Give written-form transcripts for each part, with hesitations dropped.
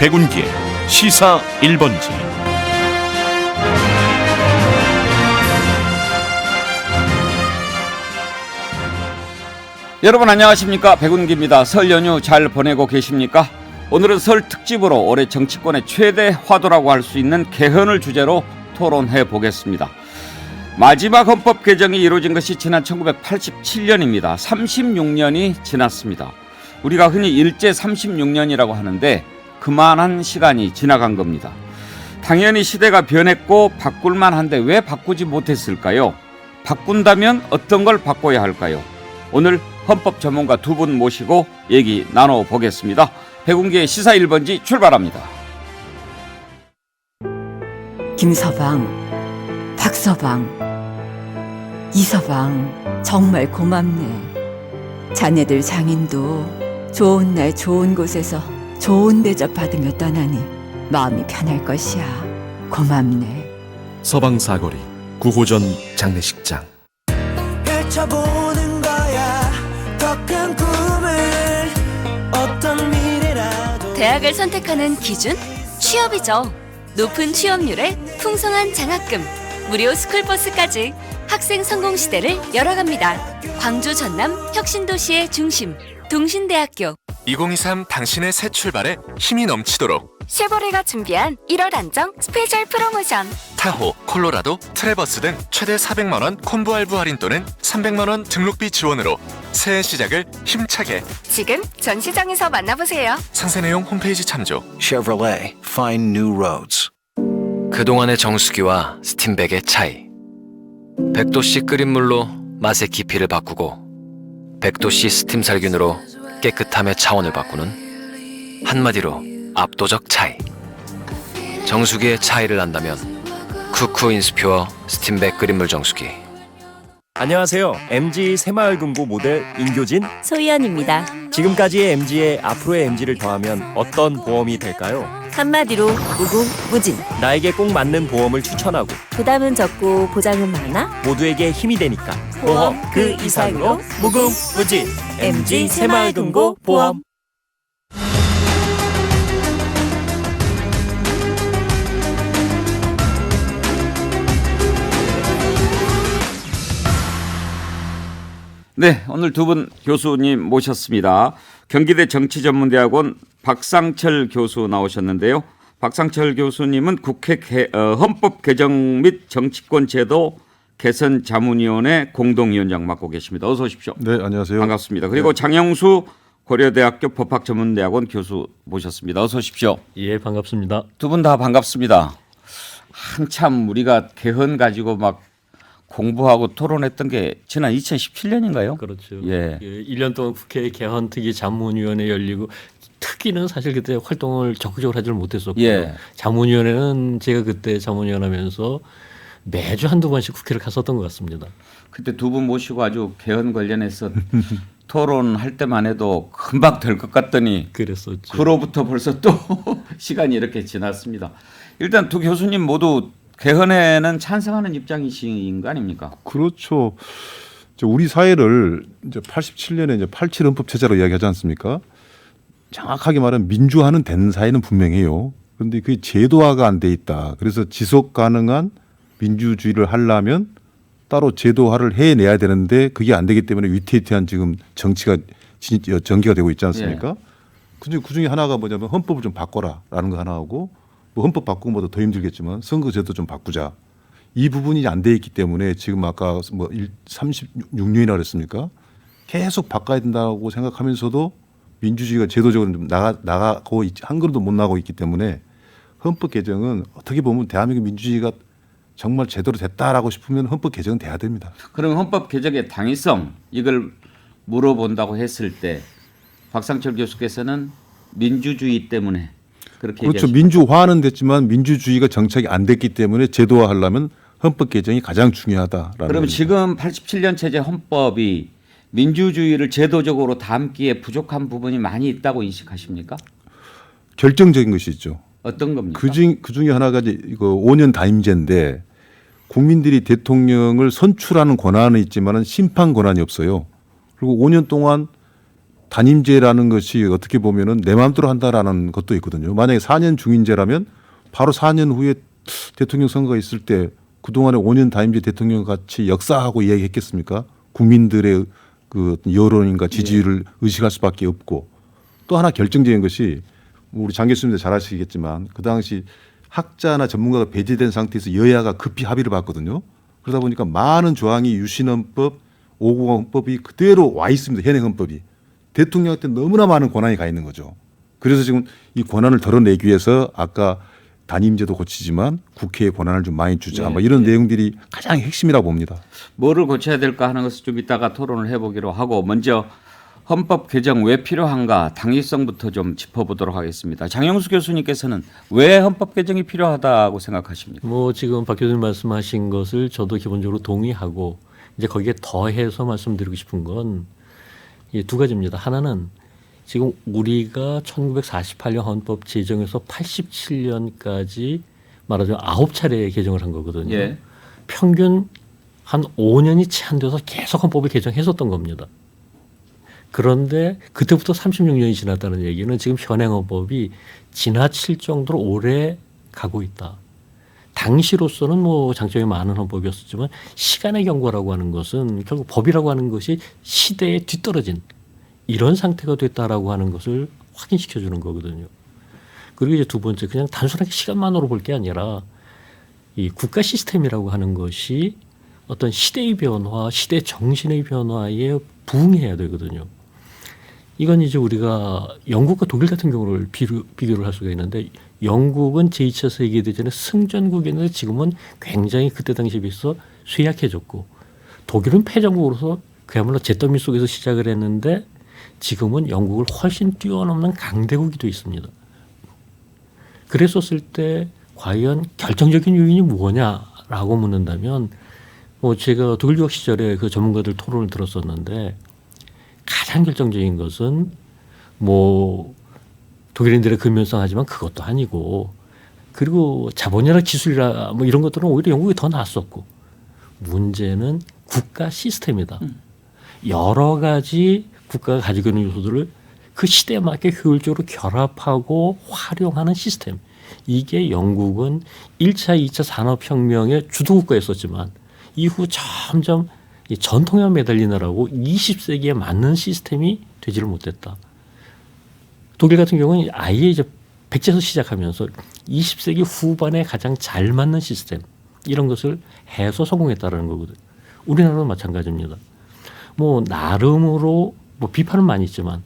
백운기의 시사 1번지. 여러분 안녕하십니까, 백운기입니다. 설 연휴 잘 보내고 계십니까? 오늘은 설 특집으로 올해 정치권의 최대 화두라고 할 수 있는 개헌을 주제로 토론해 보겠습니다. 마지막 헌법 개정이 이루어진 것이 지난 1987년입니다. 36년이 지났습니다. 우리가 흔히 일제 36년이라고 하는데 그만한 시간이 지나간 겁니다. 당연히 시대가 변했고 바꿀만 한데 왜 바꾸지 못했을까요? 바꾼다면 어떤 걸 바꿔야 할까요? 오늘 헌법 전문가 두 분 모시고 얘기 나눠보겠습니다. 백운기의 시사 1번지 출발합니다. 김서방, 박서방, 이서방 정말 고맙네. 자네들 장인도 좋은 날 좋은 곳에서 좋은 대접 받으며 떠나니 마음이 편할 것이야. 고맙네. 서방사거리 9호전 장례식장. 펼쳐보는 거야 더 큰 꿈을 어떤 미래라도. 대학을 선택하는 기준? 취업이죠. 높은 취업률에 풍성한 장학금, 무료 스쿨버스까지 학생 성공 시대를 열어갑니다. 광주 전남 혁신도시의 중심, 동신대학교. 2023 당신의 새 출발에 힘이 넘치도록 쉐보레가 준비한 1월 안정 스페셜 프로모션. 타호, 콜로라도, 트레버스 등 최대 400만원 콤보 할부 할인 또는 300만원 등록비 지원으로 새해 시작을 힘차게. 지금 전 시장에서 만나보세요. 상세 내용 홈페이지 참조. Chevrolet, find new roads. 그동안의 정수기와 스팀백의 차이. 100도씨 끓인 물로 맛의 깊이를 바꾸고 100도씨 스팀 살균으로 깨끗함의 차원을 바꾸는, 한마디로 압도적 차이. 정수기의 차이를 안다면 쿠쿠 인스퓨어 스팀백 끓인 물 정수기. 안녕하세요. MG 새마을금고 모델 인교진 소희연입니다. 지금까지의 MG에 앞으로의 MG를 더하면 어떤 보험이 될까요? 한마디로 무궁무진. 나에게 꼭 맞는 보험을 추천하고 부담은 적고 보장은 많아. 모두에게 힘이 되니까 보험 그 이상으로 무궁무진. MG 새마을금고 보험. 네, 오늘 두 분 교수님 모셨습니다. 경기대 정치전문대학원 박상철 교수 나오셨는데요. 박상철 교수님은 국회 헌법 개정 및 정치권 제도 개선 자문위원회 공동위원장 맡고 계십니다. 어서 오십시오. 네, 안녕하세요. 반갑습니다. 그리고 네. 장영수 고려대학교 법학전문대학원 교수 모셨습니다. 어서 오십시오. 예, 반갑습니다. 두 분 다 반갑습니다. 한참 우리가 개헌 가지고 막 공부하고 토론했던 게 지난 2017년인가요? 그렇죠. 예. 1년 동안 국회 개헌특위 자문위원회 열리고, 특위는 사실 그때 활동을 적극적으로 하지를 못했었고요. 예. 자문위원회는 제가 그때 자문위원 하면서 매주 한두 번씩 국회를 갔었던 것 같습니다. 그때 두 분 모시고 아주 개헌 관련해서 토론할 때만 해도 금방 될 것 같더니 그랬었죠. 그로부터 벌써 또 시간이 이렇게 지났습니다. 일단 두 교수님 모두 개헌에는 찬성하는 입장이신 거 아닙니까? 그렇죠. 우리 사회를 이제 87년에 이제 87 헌법 체제로 이야기하지 않습니까? 정확하게 말하면 민주화는 된 사회는 분명해요. 그런데 그게 제도화가 안 돼 있다. 그래서 지속 가능한 민주주의를 하려면 따로 제도화를 해내야 되는데 그게 안 되기 때문에 위태위태한 지금 정치가 전개가 되고 있지 않습니까? 그 중에 하나가 뭐냐면 헌법을 좀 바꿔라라는 거 하나하고, 뭐 헌법 바꾸는 것보다 더 힘들겠지만 선거제도 좀 바꾸자. 이 부분이 안 돼 있기 때문에 지금 아까 뭐 36년이나 그랬습니까? 계속 바꿔야 된다고 생각하면서도 민주주의가 제도적으로 좀 나가고 한 걸음도 못 나가고 있기 때문에 헌법 개정은 어떻게 보면 대한민국 민주주의가 정말 제대로 됐다라고 싶으면 헌법 개정은 돼야 됩니다. 그럼 헌법 개정의 당위성 이걸 물어본다고 했을 때 박상철 교수께서는 민주주의 때문에 그렇게 그렇죠. 얘기하십니까? 민주화는 됐지만 민주주의가 정착이 안 됐기 때문에 제도화하려면 헌법 개정이 가장 중요하다라는. 그럼 겁니다. 지금 87년 체제 헌법이 민주주의를 제도적으로 담기에 부족한 부분이 많이 있다고 인식하십니까? 결정적인 것이 있죠. 어떤 겁니까? 그 중에 하나가 이거 5년 단임제인데 국민들이 대통령을 선출하는 권한은 있지만은 심판 권한이 없어요. 그리고 5년 동안 단임제라는 것이 어떻게 보면은 내 마음대로 한다라는 것도 있거든요. 만약에 4년 중임제라면 바로 4년 후에 대통령 선거가 있을 때 그동안에 5년 단임제 대통령 같이 역사하고 이야기했겠습니까? 국민들의 그 여론인가 지지율을 의식할 수밖에 없고 또 하나 결정적인 것이 우리 장 교수님도 잘 아시겠지만 그 당시 학자나 전문가가 배제된 상태에서 여야가 급히 합의를 봤거든요. 그러다 보니까 많은 조항이 유신헌법, 590 헌법이 그대로 와 있습니다. 현행 헌법이. 대통령한테 너무나 많은 권한이 가 있는 거죠. 그래서 지금 이 권한을 덜어내기 위해서 아까 단임제도 고치지만 국회에 권한을 좀 많이 주자. 뭐 이런 내용들이 가장 핵심이라고 봅니다. 뭐를 고쳐야 될까 하는 것을 좀 이따가 토론을 해보기로 하고 먼저 헌법 개정 왜 필요한가 당위성부터 좀 짚어보도록 하겠습니다. 장영수 교수님께서는 왜 헌법 개정이 필요하다고 생각하십니까? 뭐 지금 박 교수님 말씀하신 것을 저도 기본적으로 동의하고 이제 거기에 더해서 말씀드리고 싶은 건 이 두 가지입니다. 하나는 지금 우리가 1948년 헌법 제정에서 87년까지 말하자면 9차례 개정을 한 거거든요. 예. 평균 한 5년이 채 안 돼서 계속 헌법을 개정했었던 겁니다. 그런데 그때부터 36년이 지났다는 얘기는 지금 현행 헌법이 지나칠 정도로 오래 가고 있다. 당시로서는 뭐 장점이 많은 헌법이었지만 시간의 경과라고 하는 것은 결국 법이라고 하는 것이 시대에 뒤떨어진 이런 상태가 됐다라고 하는 것을 확인시켜 주는 거거든요. 그리고 이제 두 번째 그냥 단순하게 시간만으로 볼 게 아니라 이 국가 시스템이라고 하는 것이 어떤 시대의 변화, 시대 정신의 변화에 부응해야 되거든요. 이건 이제 우리가 영국과 독일 같은 경우를 비교를 할 수가 있는데 영국은 제2차 세계대전의 승전국이었는데 지금은 굉장히 그때 당시에 비해서 쇠약해졌고 독일은 패전국으로서 그야말로 잿더미 속에서 시작을 했는데 지금은 영국을 훨씬 뛰어넘는 강대국이 되어 있습니다. 그랬었을 때 과연 결정적인 요인이 뭐냐라고 묻는다면 뭐 제가 독일 유학 시절에 그 전문가들 토론을 들었었는데 가장 결정적인 것은 뭐 독일인들의 근면성하지만 그것도 아니고 그리고 자본이나 기술이라 뭐 이런 것들은 오히려 영국이 더 낫었고 문제는 국가 시스템이다. 여러 가지 국가가 가지고 있는 요소들을 그 시대에 맞게 효율적으로 결합하고 활용하는 시스템. 이게 영국은 1차, 2차 산업혁명의 주도국가였었지만 이후 점점 이 전통에 매달리느라고 20세기에 맞는 시스템이 되지를 못했다. 독일 같은 경우는 아예 이제 백제에서 시작하면서 20세기 후반에 가장 잘 맞는 시스템 이런 것을 해서 성공했다라는 거거든요. 우리나라도 마찬가지입니다. 뭐 나름으로 뭐 비판은 많이 있지만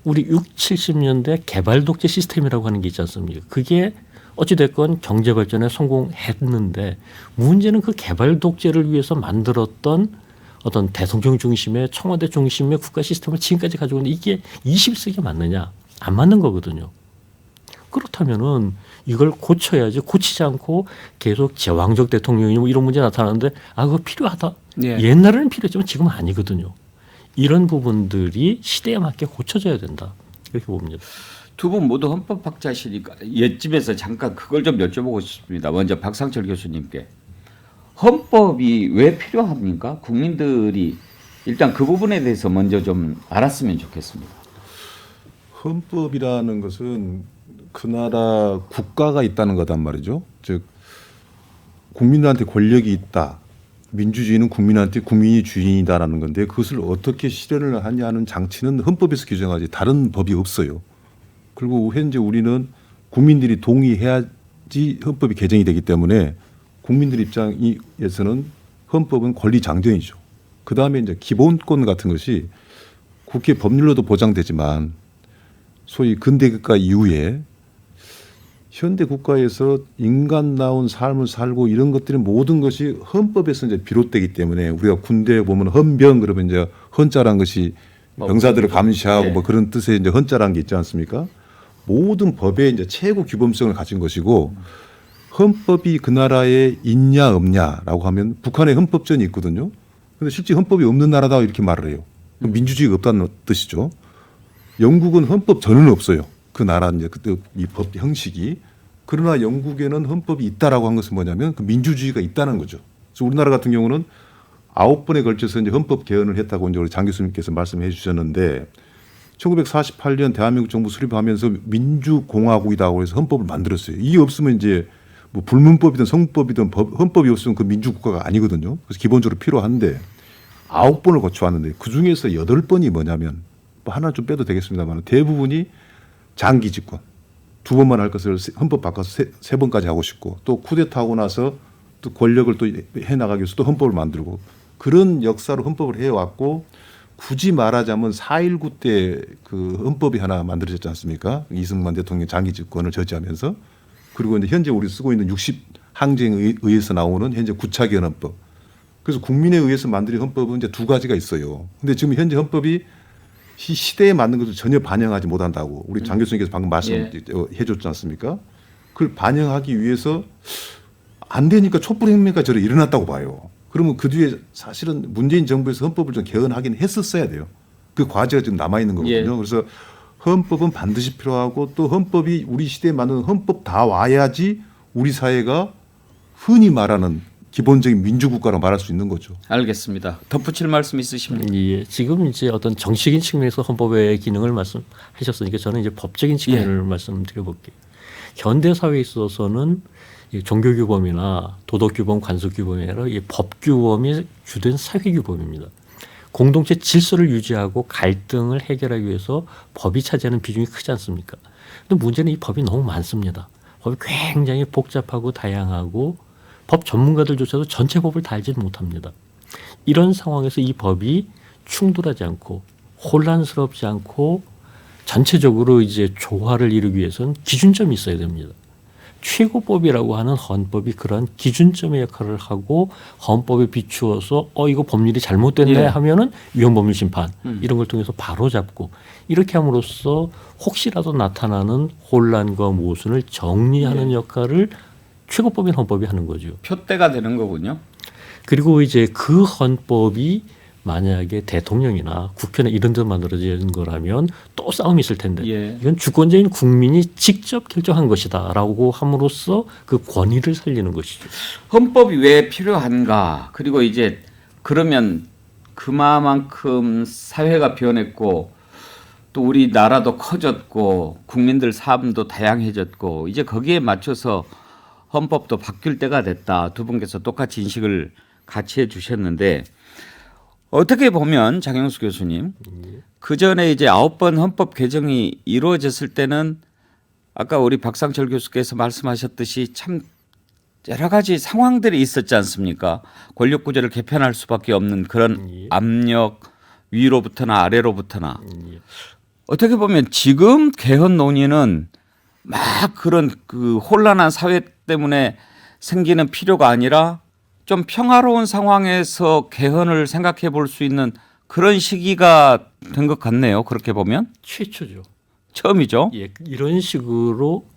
우리 60, 70년대 개발 독재 시스템이라고 하는 게 있지 않습니까? 그게 어찌됐건 경제 발전에 성공했는데 문제는 그 개발 독재를 위해서 만들었던 어떤 대통령 중심의 청와대 중심의 국가 시스템을 지금까지 가지고 있는데 이게 20세기에 맞느냐? 안 맞는 거거든요. 그렇다면은 이걸 고쳐야지 고치지 않고 계속 제왕적 대통령이 뭐 이런 문제 나타나는데 아 그거 필요하다. 예. 옛날에는 필요했지만 지금은 아니거든요. 이런 부분들이 시대에 맞게 고쳐져야 된다. 이렇게 봅니다. 두 분 모두 헌법학자시니까 옛집에서 잠깐 그걸 좀 여쭤보고 싶습니다. 먼저 박상철 교수님께 헌법이 왜 필요합니까? 국민들이 일단 그 부분에 대해서 먼저 좀 알았으면 좋겠습니다. 헌법이라는 것은 그 나라 국가가 있다는 거단 말이죠. 즉 국민들한테 권력이 있다. 민주주의는 국민한테 국민이 주인이다라는 건데 그것을 어떻게 실현을 하냐는 장치는 헌법에서 규정하지 다른 법이 없어요. 그리고 현재 우리는 국민들이 동의해야지 헌법이 개정이 되기 때문에 국민들 입장에서는 헌법은 권리 장전이죠. 그 다음에 이제 기본권 같은 것이 국회 법률로도 보장되지만 소위 근대국가 이후에 현대 국가에서 인간다운 삶을 살고 이런 것들이 모든 것이 헌법에서 이제 비롯되기 때문에 우리가 군대에 보면 헌병 그러면 이제 헌자란 것이 병사들을 감시하고 네. 뭐 그런 뜻의 이제 헌자란 게 있지 않습니까? 모든 법의 이제 최고 규범성을 가진 것이고 헌법이 그 나라에 있냐 없냐라고 하면 북한에 헌법전이 있거든요. 그런데 실제 헌법이 없는 나라다 이렇게 말을 해요. 민주주의가 없다는 뜻이죠. 영국은 헌법전은 없어요. 그 나라 이제 그때 이 법 형식이 그러나 영국에는 헌법이 있다라고 한 것은 뭐냐면 그 민주주의가 있다는 거죠. 그래서 우리나라 같은 경우는 9번에 걸쳐서 이제 헌법 개헌을 했다고 이제 우리 장 교수님께서 말씀해 주셨는데 1948년 대한민국 정부 수립하면서 민주공화국이라고 해서 헌법을 만들었어요. 이게 없으면 이제 뭐 불문법이든 성법이든 헌법이 없으면 그 민주국가가 아니거든요. 그래서 기본적으로 필요한데 9번을 거쳐왔는데 그중에서 8번이 뭐냐면 뭐 하나 좀 빼도 되겠습니다만 대부분이 장기 집권. 2번만 할 것을 헌법 바꿔서 3번까지 하고 싶고 또 쿠데타하고 나서 또 권력을 또 해나가기 위해서 또 헌법을 만들고 그런 역사로 헌법을 해왔고 굳이 말하자면 4.19 때 그 헌법이 하나 만들어졌지 않습니까? 이승만 대통령 장기 집권을 저지하면서 그리고 이제 현재 우리 쓰고 있는 60 항쟁에 의해서 나오는 현재 구차기헌 헌법. 그래서 국민에 의해서 만든 헌법은 이제 2가지가 있어요. 근데 지금 현재 헌법이 시대에 맞는 것을 전혀 반영하지 못한다고 우리 장 교수님께서 방금 말씀해 줬지 않습니까? 그걸 반영하기 위해서 안 되니까 촛불혁명까지 저를 일어났다고 봐요. 그러면 그 뒤에 사실은 문재인 정부에서 헌법을 좀 개헌하긴 했었어야 돼요. 그 과제가 지금 남아있는 거거든요. 그래서 헌법은 반드시 필요하고 또 헌법이 우리 시대에 맞는 헌법 다 와야지 우리 사회가 흔히 말하는 기본적인 민주국가로 말할 수 있는 거죠. 알겠습니다. 덧붙일 말씀 있으십니까? 예, 지금 이제 어떤 정치적인 측면에서 헌법의 기능을 말씀하셨으니까 저는 이제 법적인 측면을 말씀드려볼게요. 현대 사회에 있어서는 이 종교규범이나 도덕규범, 관습규범이 아니라 이 법규범이 주된 사회규범입니다. 공동체 질서를 유지하고 갈등을 해결하기 위해서 법이 차지하는 비중이 크지 않습니까? 근데 문제는 이 법이 너무 많습니다. 법이 굉장히 복잡하고 다양하고 법 전문가들조차도 전체 법을 다 알지는 못합니다. 이런 상황에서 이 법이 충돌하지 않고 혼란스럽지 않고 전체적으로 이제 조화를 이루기 위해서는 기준점이 있어야 됩니다. 최고법이라고 하는 헌법이 그런 기준점의 역할을 하고 헌법에 비추어서 이거 법률이 잘못됐네 하면은 위헌법률 심판 이런 걸 통해서 바로 잡고 이렇게 함으로써 혹시라도 나타나는 혼란과 모순을 정리하는 역할을 최고법인 헌법이 하는 거죠. 표대가 되는 거군요. 그리고 이제 그 헌법이 만약에 대통령이나 국회나 이런 데 만들어진 거라면 또 싸움이 있을 텐데 이건 주권자인 국민이 직접 결정한 것이다라고 함으로써 그 권위를 살리는 것이죠. 헌법이 왜 필요한가? 그리고 이제 그러면 그만큼 사회가 변했고 또 우리 나라도 커졌고 국민들 삶도 다양해졌고 이제 거기에 맞춰서 헌법도 바뀔 때가 됐다. 두 분께서 똑같이 인식을 같이 해주셨는데 어떻게 보면 장영수 교수님 그 전에 이제 9번 헌법 개정이 이루어졌을 때는 아까 우리 박상철 교수께서 말씀하셨듯이 참 여러 가지 상황들이 있었지 않습니까? 권력 구조를 개편할 수밖에 없는 그런 압력 위로부터나 아래로부터나 어떻게 보면 지금 개헌 논의는 막 그런 그 혼란한 사회 때문에 생기는 필요가 아니라 좀 평화로운 상황에서 개헌을 생각해 볼 수 있는 그런 시기가 된 것 같네요. 그렇게 보면 최초죠. 처음이죠. 예, 이런 식으로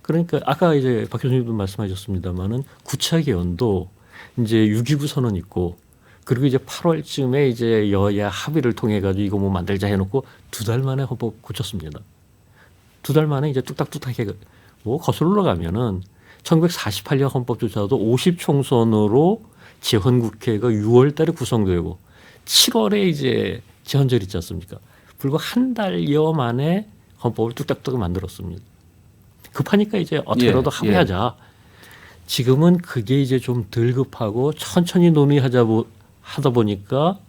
그러니까 아까 이제 박 교수님도 말씀하셨습니다만은 9차 개헌도 이제 6.29 선언 있고 그리고 이제 8월쯤에 이제 여야 합의를 통해 가지고 이거 뭐 만들자 해놓고 2달 만에 헌법 고쳤습니다. 2달 만에 이제 뚝딱뚝딱 해 뭐 거슬러 가면은 1948년 헌법조차도 50총선으로 재헌국회가 6월 달에 구성되고 7월에 이제 재헌절 있지 않습니까? 불과 한 달여 만에 헌법을 뚝딱뚝딱 만들었습니다. 급하니까 이제 어떻게라도 합의하자. 지금은 그게 이제 좀 덜 급하고 천천히 논의하다 보니까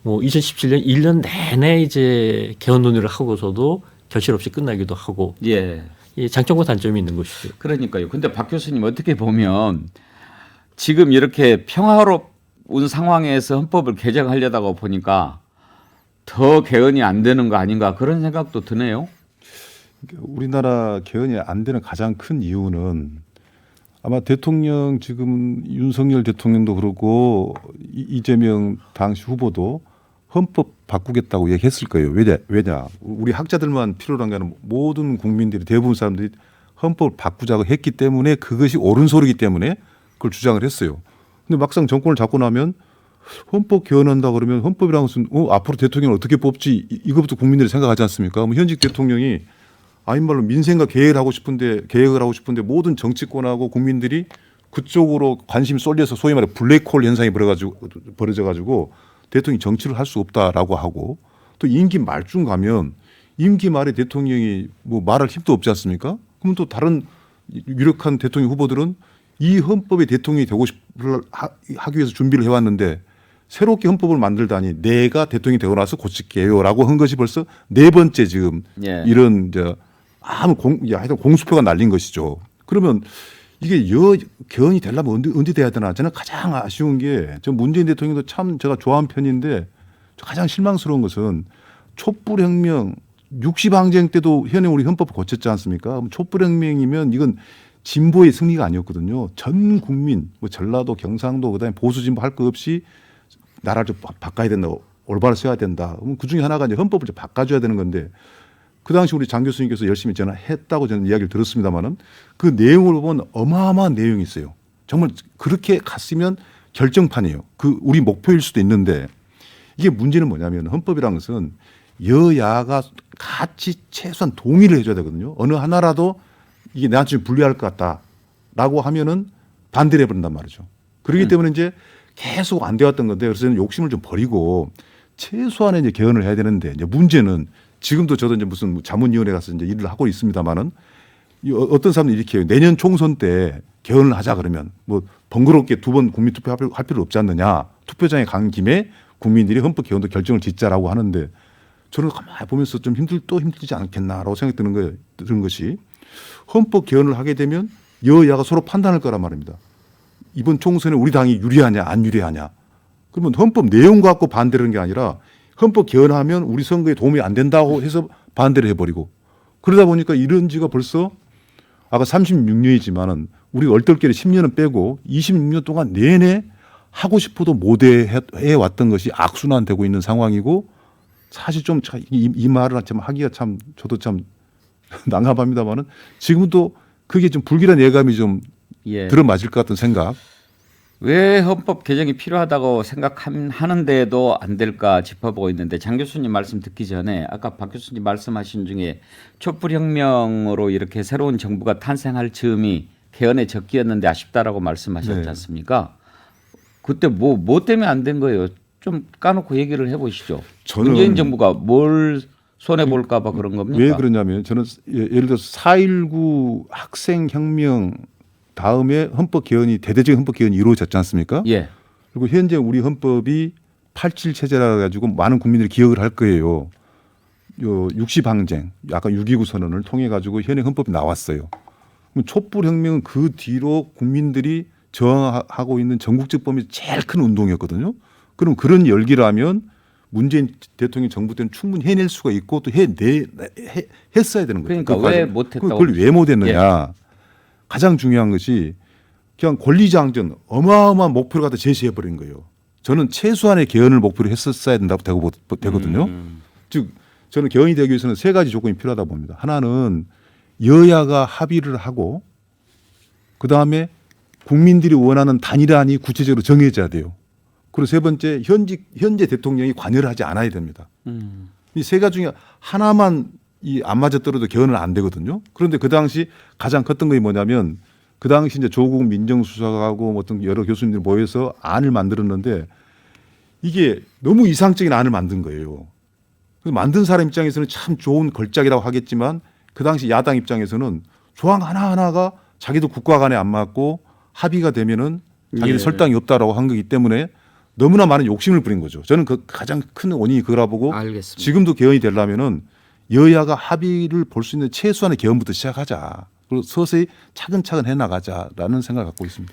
뭐 2017년 1년 내내 이제 개헌 논의를 하고서도 결실 없이 끝나기도 하고. 이 장점과 단점이 있는 것이죠. 그러니까요. 근데 박 교수님 어떻게 보면 지금 이렇게 평화로운 상황에서 헌법을 개정하려다가 보니까 더 개헌이 안 되는 거 아닌가 그런 생각도 드네요. 우리나라 개헌이 안 되는 가장 큰 이유는 아마 대통령 지금 윤석열 대통령도 그러고 이재명 당시 후보도 헌법 바꾸겠다고 얘기했을 거예요. 왜냐? 우리 학자들만 필요로 한 게 아니라 모든 국민들이 대부분 사람들이 헌법을 바꾸자고 했기 때문에 그것이 옳은 소리이기 때문에 그걸 주장을 했어요. 근데 막상 정권을 잡고 나면 헌법 개헌한다 그러면 헌법이라는 것은 앞으로 대통령을 어떻게 뽑지 이것부터 국민들이 생각하지 않습니까? 현직 대통령이 아닌 말로 민생과 계획을 하고 싶은데 모든 정치권하고 국민들이 그쪽으로 관심이 쏠려서 소위 말해 블랙홀 현상이 벌어져 가지고 대통령이 정치를 할 수 없다라고 하고 또 임기 말쯤 가면 임기 말에 대통령이 뭐 말할 힘도 없지 않습니까? 그럼 또 다른 유력한 대통령 후보들은 이 헌법의 대통령이 되고 싶을 하기 위해서 준비를 해왔는데 새롭게 헌법을 만들다니 내가 대통령이 되고 나서 고칠게요라고 한 것이 벌써 네 번째 지금 예. 이런 이제 하여튼 공수표가 날린 것이죠. 그러면 이게 개헌이 되려면 언제 돼야 되나? 저는 가장 아쉬운 게 저 문재인 대통령도 참 제가 좋아하는 편인데 가장 실망스러운 것은 촛불혁명 60항쟁 때도 현행 우리 헌법을 고쳤지 않습니까? 그럼 촛불혁명이면 이건 진보의 승리가 아니었거든요. 전 국민 뭐 전라도 경상도 그다음에 보수 진보 할 거 없이 나라를 좀 바꿔야 된다. 올바로 써야 된다. 그럼 그중에 하나가 이제 헌법을 좀 바꿔줘야 되는 건데 그 당시 우리 장 교수님께서 열심히 전화했다고 저는 이야기를 들었습니다만은 그 내용을 보면 어마어마한 내용이 있어요. 정말 그렇게 갔으면 결정판이에요. 그 우리 목표일 수도 있는데 이게 문제는 뭐냐면 헌법이라는 것은 여야가 같이 최소한 동의를 해줘야 되거든요. 어느 하나라도 이게 나한테 좀 불리할 것 같다라고 하면은 반대를 해버린단 말이죠. 그렇기 때문에 이제 계속 안 되었던 건데 그래서 저는 욕심을 좀 버리고 최소한의 이제 개헌을 해야 되는데 이제 문제는 지금도 저도 이제 무슨 자문위원회 가서 이제 일을 하고 있습니다만은 어떤 사람들이 이렇게 해요. 내년 총선 때 개헌을 하자 그러면 뭐 번거롭게 두 번 국민투표 할 필요 없지 않느냐. 투표장에 간 김에 국민들이 헌법 개헌도 결정을 짓자라고 하는데 저는 가만히 보면서 좀 힘들지 않겠나라고 생각이 드는 것이 헌법 개헌을 하게 되면 여야가 서로 판단할 거란 말입니다. 이번 총선에 우리 당이 유리하냐 안 유리하냐. 그러면 헌법 내용 갖고 반대를 하는 게 아니라 헌법 개헌하면 우리 선거에 도움이 안 된다고 해서 반대를 해버리고 그러다 보니까 이런 지가 벌써 아까 36년이지만은 우리가 얼떨결에 10년은 빼고 26년 동안 내내 하고 싶어도 못 해왔던 것이 악순환되고 있는 상황이고 사실 좀 이 말을 참 하기가 참 저도 참 난감합니다만은 지금도 그게 좀 불길한 예감이 좀 들어맞을 것 같은 생각. 왜 헌법 개정이 필요하다고 생각하는데도 안 될까 짚어보고 있는데 장 교수님 말씀 듣기 전에 아까 박 교수님 말씀하신 중에 촛불혁명으로 이렇게 새로운 정부가 탄생할 즈음이 개헌의 적기였는데 아쉽다라고 말씀하셨지 않습니까? 그때 뭐 때문에 안 된 거예요? 좀 까놓고 얘기를 해보시죠. 문재인 정부가 뭘 손해볼까 봐 그런 겁니까? 왜 그러냐면 저는 예를 들어서 4.19 학생혁명 다음에 헌법 개헌이 대대적인 헌법 개헌이 이루어졌지 않습니까? 예. 그리고 현재 우리 헌법이 87 체제라 가지고 많은 국민들이 기억을 할 거예요. 요 60항쟁, 아까 6.29 선언을 통해 가지고 현행 헌법이 나왔어요. 그럼 촛불혁명은 그 뒤로 국민들이 저항하고 있는 전국적 범위 제일 큰 운동이었거든요. 그럼 그런 열기라면 문재인 대통령 정부 때는 충분히 해낼 수가 있고 또 했어야 되는 거죠. 그러니까 왜 못했다고? 그걸 왜 못했느냐? 가장 중요한 것이 그냥 권리장전 어마어마한 목표를 갖다 제시해버린 거예요. 저는 최소한의 개헌을 목표로 했었어야 된다고 되거든요. 즉 저는 개헌이 되기 위해서는 세 가지 조건이 필요하다 봅니다. 하나는 여야가 합의를 하고 그다음에 국민들이 원하는 단일안이 구체적으로 정해져야 돼요. 그리고 세 번째 현재 대통령이 관여를 하지 않아야 됩니다. 이 세 가지 중에 하나만 안 맞아떨어도 개헌은 안 되거든요. 그런데 그 당시 가장 컸던 게 뭐냐면 그 당시 이제 조국 민정수석하고 어떤 여러 교수님들이 모여서 안을 만들었는데 이게 너무 이상적인 안을 만든 거예요. 그래서 만든 사람 입장에서는 참 좋은 걸작이라고 하겠지만 그 당시 야당 입장에서는 조항 하나하나가 자기도 국가 간에 안 맞고 합의가 되면은 자기들 설당이 없다라고 한 거기 때문에 너무나 많은 욕심을 부린 거죠. 저는 그 가장 큰 원인이 그거라 보고 알겠습니다. 지금도 개헌이 되려면은 여야가 합의를 볼 수 있는 최소한의 개헌부터 시작하자. 그리고 서서히 차근차근 해나가자라는 생각을 갖고 있습니다.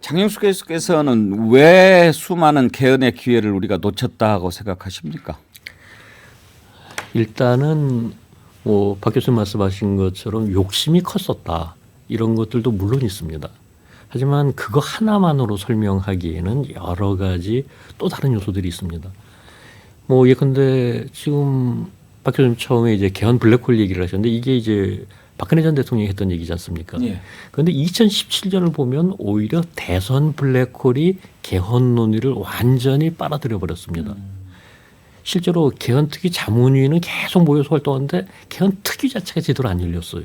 장영수 교수께서는 왜 수많은 개헌의 기회를 우리가 놓쳤다고 생각하십니까? 일단은 뭐 박 교수님 말씀하신 것처럼 욕심이 컸었다. 이런 것들도 물론 있습니다. 하지만 그거 하나만으로 설명하기에는 여러 가지 또 다른 요소들이 있습니다. 뭐 예컨대 지금 박 교수님 처음에 이제 개헌 블랙홀 얘기를 하셨는데 이게 이제 박근혜 전 대통령이 했던 얘기지 않습니까? 그런데 2017년을 보면 오히려 대선 블랙홀이 개헌 논의를 완전히 빨아들여 버렸습니다. 실제로 개헌특위 자문위는 계속 모여서 활동하는데 개헌특위 자체가 제대로 안 열렸어요.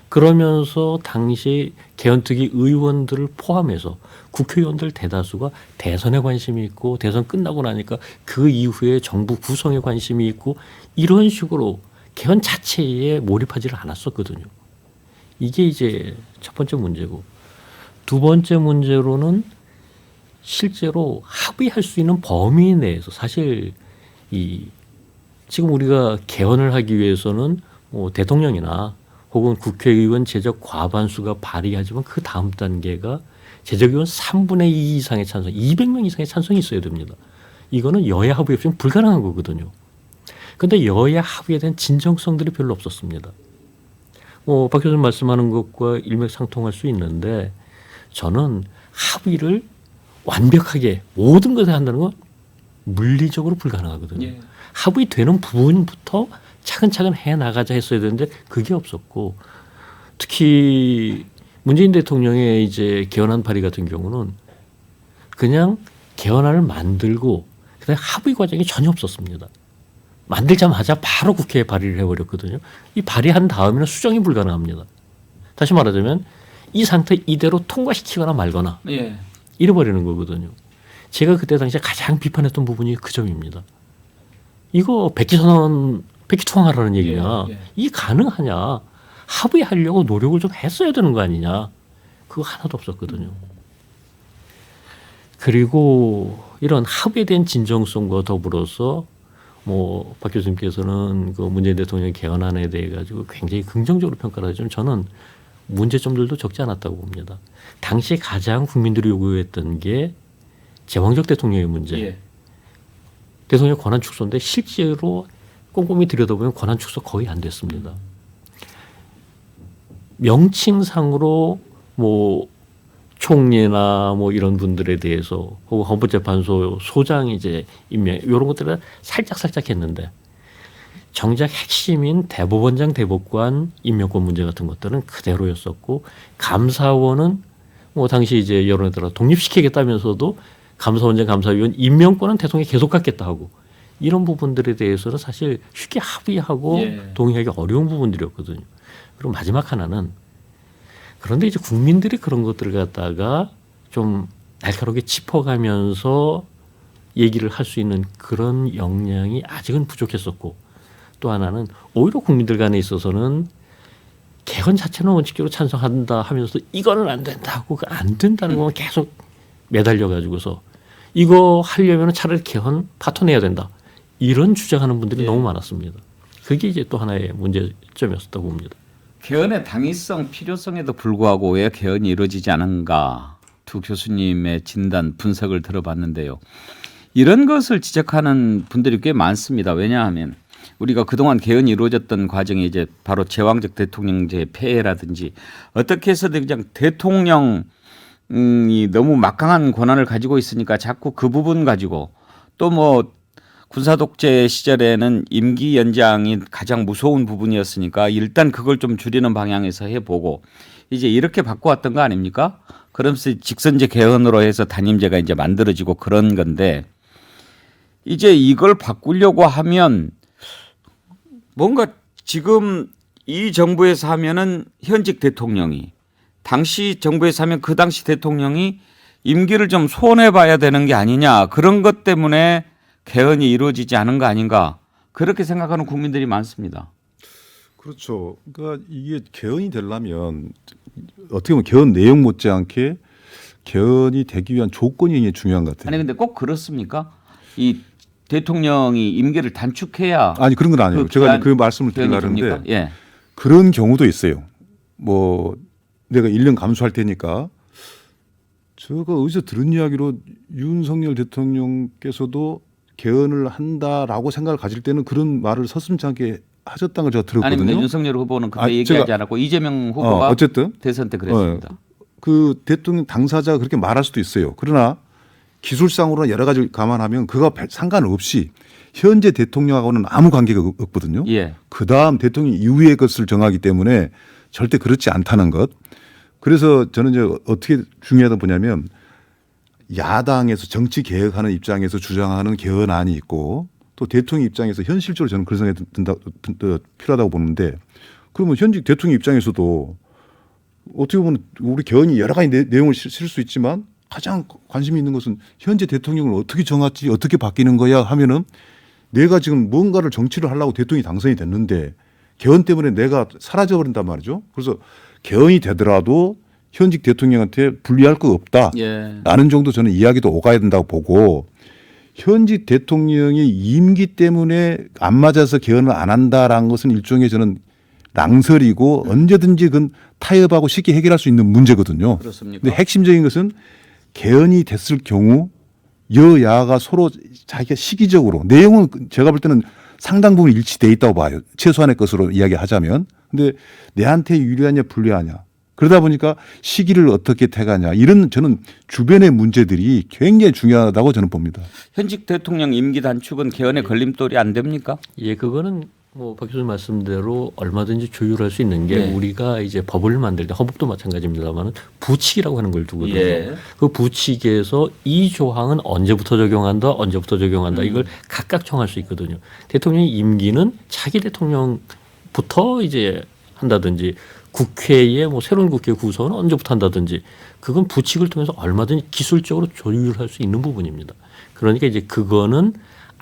그러면서 당시 개헌특위 의원들을 포함해서 국회의원들 대다수가 대선에 관심이 있고 대선 끝나고 나니까 그 이후에 정부 구성에 관심이 있고 이런 식으로 개헌 자체에 몰입하지를 않았었거든요. 이게 이제 첫 번째 문제고, 두 번째 문제로는 실제로 합의할 수 있는 범위 내에서 사실 지금 우리가 개헌을 하기 위해서는 뭐 대통령이나 혹은 국회의원 제적 과반수가 발의하지만 그 다음 단계가 제적의원 3분의 2 이상의 찬성, 200명 이상의 찬성이 있어야 됩니다. 이거는 여야 합의 없이는 불가능한 거거든요. 그런데 여야 합의에 대한 진정성들이 별로 없었습니다. 박 교수님 말씀하는 것과 일맥상통할 수 있는데, 저는 합의를 완벽하게 모든 것을 한다는 건 물리적으로 불가능하거든요. 예. 합의되는 부분부터 차근차근 해나가자 했어야 되는데 그게 없었고, 특히 문재인 대통령의 이제 개헌안 발의 같은 경우는 그냥 개헌안을 만들고 그다음에 합의 과정이 전혀 없었습니다. 만들자마자 바로 국회에 발의를 해버렸거든요. 이 발의한 다음에는 수정이 불가능합니다. 다시 말하자면 이 상태 이대로 통과시키거나 말거나 예. 이래버리는 거거든요. 제가 그때 당시에 가장 비판했던 부분이 그 점입니다. 이거 백기선언, 백기통하라는 얘기냐. 예. 이게 가능하냐. 합의하려고 노력을 좀 했어야 되는 거 아니냐. 그거 하나도 없었거든요. 그리고 이런 합의에 대한 진정성과 더불어서 박 교수님께서는 그 문재인 대통령의 개헌안에 대해 가지고 굉장히 긍정적으로 평가를 하지만 저는 문제점들도 적지 않았다고 봅니다. 당시 가장 국민들이 요구했던 게 제왕적 대통령의 문제. 예. 대통령 권한 축소인데 실제로 꼼꼼히 들여다보면 권한 축소 거의 안 됐습니다. 명칭상으로 총리나 이런 분들에 대해서 혹은 헌법재판소 소장 이제 임명 이런 것들은 살짝 했는데 정작 핵심인 대법원장 대법관 임명권 문제 같은 것들은 그대로였었고, 감사원은 당시 이제 여론에 따라 독립시키겠다면서도 감사원장 감사위원 임명권은 대통령이 계속 갖겠다 하고, 이런 부분들에 대해서는 사실 쉽게 합의하고 동의하기 어려운 부분들이었거든요. 그리고 마지막 하나는, 그런데 이제 국민들이 그런 것들을 갖다가 좀 날카롭게 짚어가면서 얘기를 할 수 있는 그런 역량이 아직은 부족했었고, 또 하나는 오히려 국민들 간에 있어서는 개헌 자체는 원칙적으로 찬성한다 하면서 이거는 안 된다 하고 안 된다는 것만 계속 매달려 가지고서 이거 하려면 차라리 개헌 파토내야 된다, 이런 주장하는 분들이 너무 많았습니다. 그게 이제 또 하나의 문제점이었다고 봅니다. 개헌의 당위성, 필요성에도 불구하고 왜 개헌이 이루어지지 않은가, 두 교수님의 진단, 분석을 들어봤는데요. 이런 것을 지적하는 분들이 꽤 많습니다. 왜냐하면 우리가 그동안 개헌이 이루어졌던 과정이 이제 바로 제왕적 대통령제의 폐해라든지 어떻게 해서든 그냥 대통령이 너무 막강한 권한을 가지고 있으니까 자꾸 그 부분 가지고, 또 군사 독재 시절에는 임기 연장이 가장 무서운 부분이었으니까 일단 그걸 좀 줄이는 방향에서 해보고 이제 이렇게 바꿔왔던 거 아닙니까? 그러면서 직선제 개헌으로 해서 단임제가 이제 만들어지고 그런 건데, 이제 이걸 바꾸려고 하면 뭔가 지금 이 정부에서 하면은 현직 대통령이, 당시 정부에서 하면 그 당시 대통령이 임기를 좀 손해봐야 되는 게 아니냐, 그런 것 때문에 개헌이 이루어지지 않은 거 아닌가, 그렇게 생각하는 국민들이 많습니다. 그렇죠. 그러니까 이게 개헌이 되려면 어떻게 보면 개헌 내용 못지않게 개헌이 되기 위한 조건이 굉장히 중요한 것 같아요. 아니 근데 꼭 그렇습니까? 이 대통령이 임기를 단축해야. 아니 그런 건 아니에요. 제가 그 말씀을 드리려는데 예. 그런 경우도 있어요. 내가 1년 감수할 테니까, 제가 어디서 들은 이야기로 윤석열 대통령께서도 개헌을 한다라고 생각을 가질 때는 그런 말을 서슴지 않게 하셨다는 걸 제가 들었거든요. 아니 윤석열 후보는 그때 얘기하지 않았고 이재명 후보가 어쨌든 대선 때 그랬습니다. 그 대통령 당사자가 그렇게 말할 수도 있어요. 그러나 기술상으로나 여러 가지 감안하면 그거 상관없이 현재 대통령하고는 아무 관계가 없거든요. 예. 그다음 대통령 이후의 것을 정하기 때문에 절대 그렇지 않다는 것. 그래서 저는 이제 어떻게 중요하다 보냐면, 야당에서 정치 개혁하는 입장에서 주장하는 개헌안이 있고, 또 대통령 입장에서 현실적으로 저는 그런 생각이 필요하다고 보는데, 그러면 현직 대통령 입장에서도 어떻게 보면 우리 개헌이 여러 가지 내용을 실을 수 있지만 가장 관심이 있는 것은 현재 대통령을 어떻게 정할지, 어떻게 바뀌는 거야 하면은 내가 지금 뭔가를 정치를 하려고 대통령이 당선이 됐는데 개헌 때문에 내가 사라져버린단 말이죠. 그래서 개헌이 되더라도 현직 대통령한테 불리할 거 없다. 예. 라는 정도 저는 이야기도 오가야 된다고 보고 현직 대통령이 임기 때문에 안 맞아서 개헌을 안 한다라는 것은 일종의 저는 낭설이고 언제든지 그건 타협하고 쉽게 해결할 수 있는 문제거든요. 그렇습니까? 근데 핵심적인 것은 개헌이 됐을 경우 여야가 서로 자기가 시기적으로 내용은 제가 볼 때는 상당 부분 일치돼 있다고 봐요. 최소한의 것으로 이야기하자면. 근데 내한테 유리하냐 불리하냐. 그러다 보니까 시기를 어떻게 택하냐. 이런 저는 주변의 문제들이 굉장히 중요하다고 저는 봅니다. 현직 대통령 임기 단축은 개헌의 걸림돌이 안 됩니까? 예, 그거는 뭐 박 교수님 말씀대로 얼마든지 조율할 수 있는 게 네. 우리가 이제 법을 만들 때 헌법도 마찬가지입니다만은 부칙이라고 하는 걸 두거든요. 예. 그 부칙에서 이 조항은 언제부터 적용한다, 언제부터 적용한다 이걸 각각 정할 수 있거든요. 대통령 임기는 차기 대통령부터 이제 한다든지 국회에 뭐 새로운 국회 구성은 언제부터 한다든지 그건 부칙을 통해서 얼마든지 기술적으로 조율할 수 있는 부분입니다. 그러니까 이제 그거는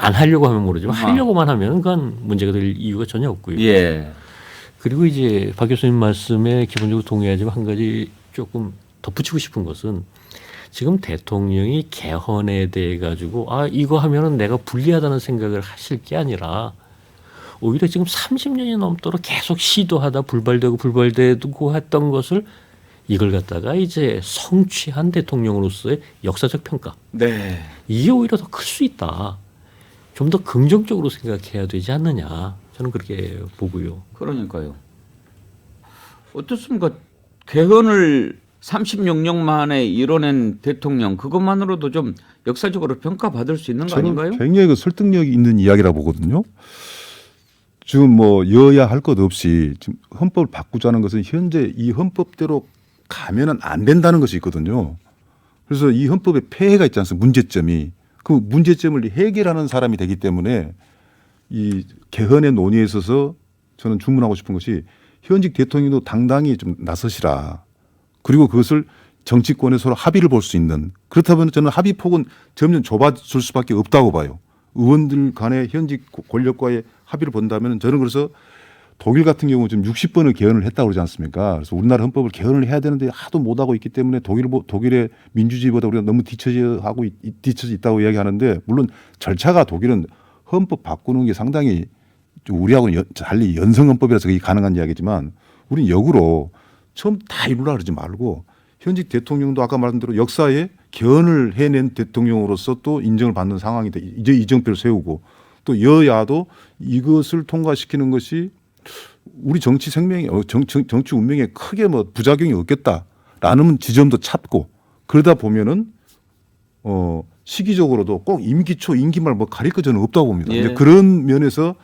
안 하려고 하면 모르지만 하려고만 하면 그건 문제가 될 이유가 전혀 없고요. 예. 그리고 이제 박 교수님 말씀에 기본적으로 동의하지만 한 가지 조금 덧붙이고 싶은 것은 지금 대통령이 개헌에 대해 가지고 아 이거 하면은 내가 불리하다는 생각을 하실 게 아니라 오히려 지금 30년이 넘도록 계속 시도하다 불발되고 했던 것을 이걸 갖다가 이제 성취한 대통령으로서의 역사적 평가. 네. 이게 오히려 더 클 수 있다. 좀 더 긍정적으로 생각해야 되지 않느냐. 저는 그렇게 보고요. 그러니까요. 어떻습니까? 개헌을 36년 만에 이뤄낸 대통령 그것만으로도 좀 역사적으로 평가받을 수 있는 거 아닌가요? 저는 굉장히 그 설득력이 있는 이야기라 보거든요. 지금 뭐 여야 할 것 없이 지금 헌법을 바꾸자는 것은 현재 이 헌법대로 가면은 안 된다는 것이 있거든요. 그래서 이 헌법에 폐해가 있지 않습니까? 문제점이. 그 문제점을 해결하는 사람이 되기 때문에 이 개헌의 논의에 있어서 저는 주문하고 싶은 것이 현직 대통령도 당당히 좀 나서시라. 그리고 그것을 정치권에 서로 합의를 볼 수 있는 그렇다면 저는 합의 폭은 점점 좁아질 수밖에 없다고 봐요. 의원들 간의 현직 권력과의 합의를 본다면 저는 그래서 독일 같은 경우 지금 60번을 개헌을 했다고 그러지 않습니까? 그래서 우리나라 헌법을 개헌을 해야 되는데 하도 못하고 있기 때문에 독일의 민주주의보다 우리가 너무 뒤처져 있다고 이야기하는데 물론 절차가 독일은 헌법 바꾸는 게 상당히 우리하고는 달리 연성헌법이라서 그게 가능한 이야기지만 우리는 역으로 처음 다 이루라 그러지 말고 현직 대통령도 아까 말한 대로 역사에 개헌을 해낸 대통령으로서 또 인정을 받는 상황이 돼. 이제 이정표를 세우고 또 여야도 이것을 통과시키는 것이 우리 정치 생명에 정치 운명에 크게 뭐 부작용이 없겠다라는 지점도 찾고 그러다 보면은 시기적으로도 꼭 임기 초 임기 말 뭐 가릴 거 저는 없다고 봅니다. 예. 그런 면에서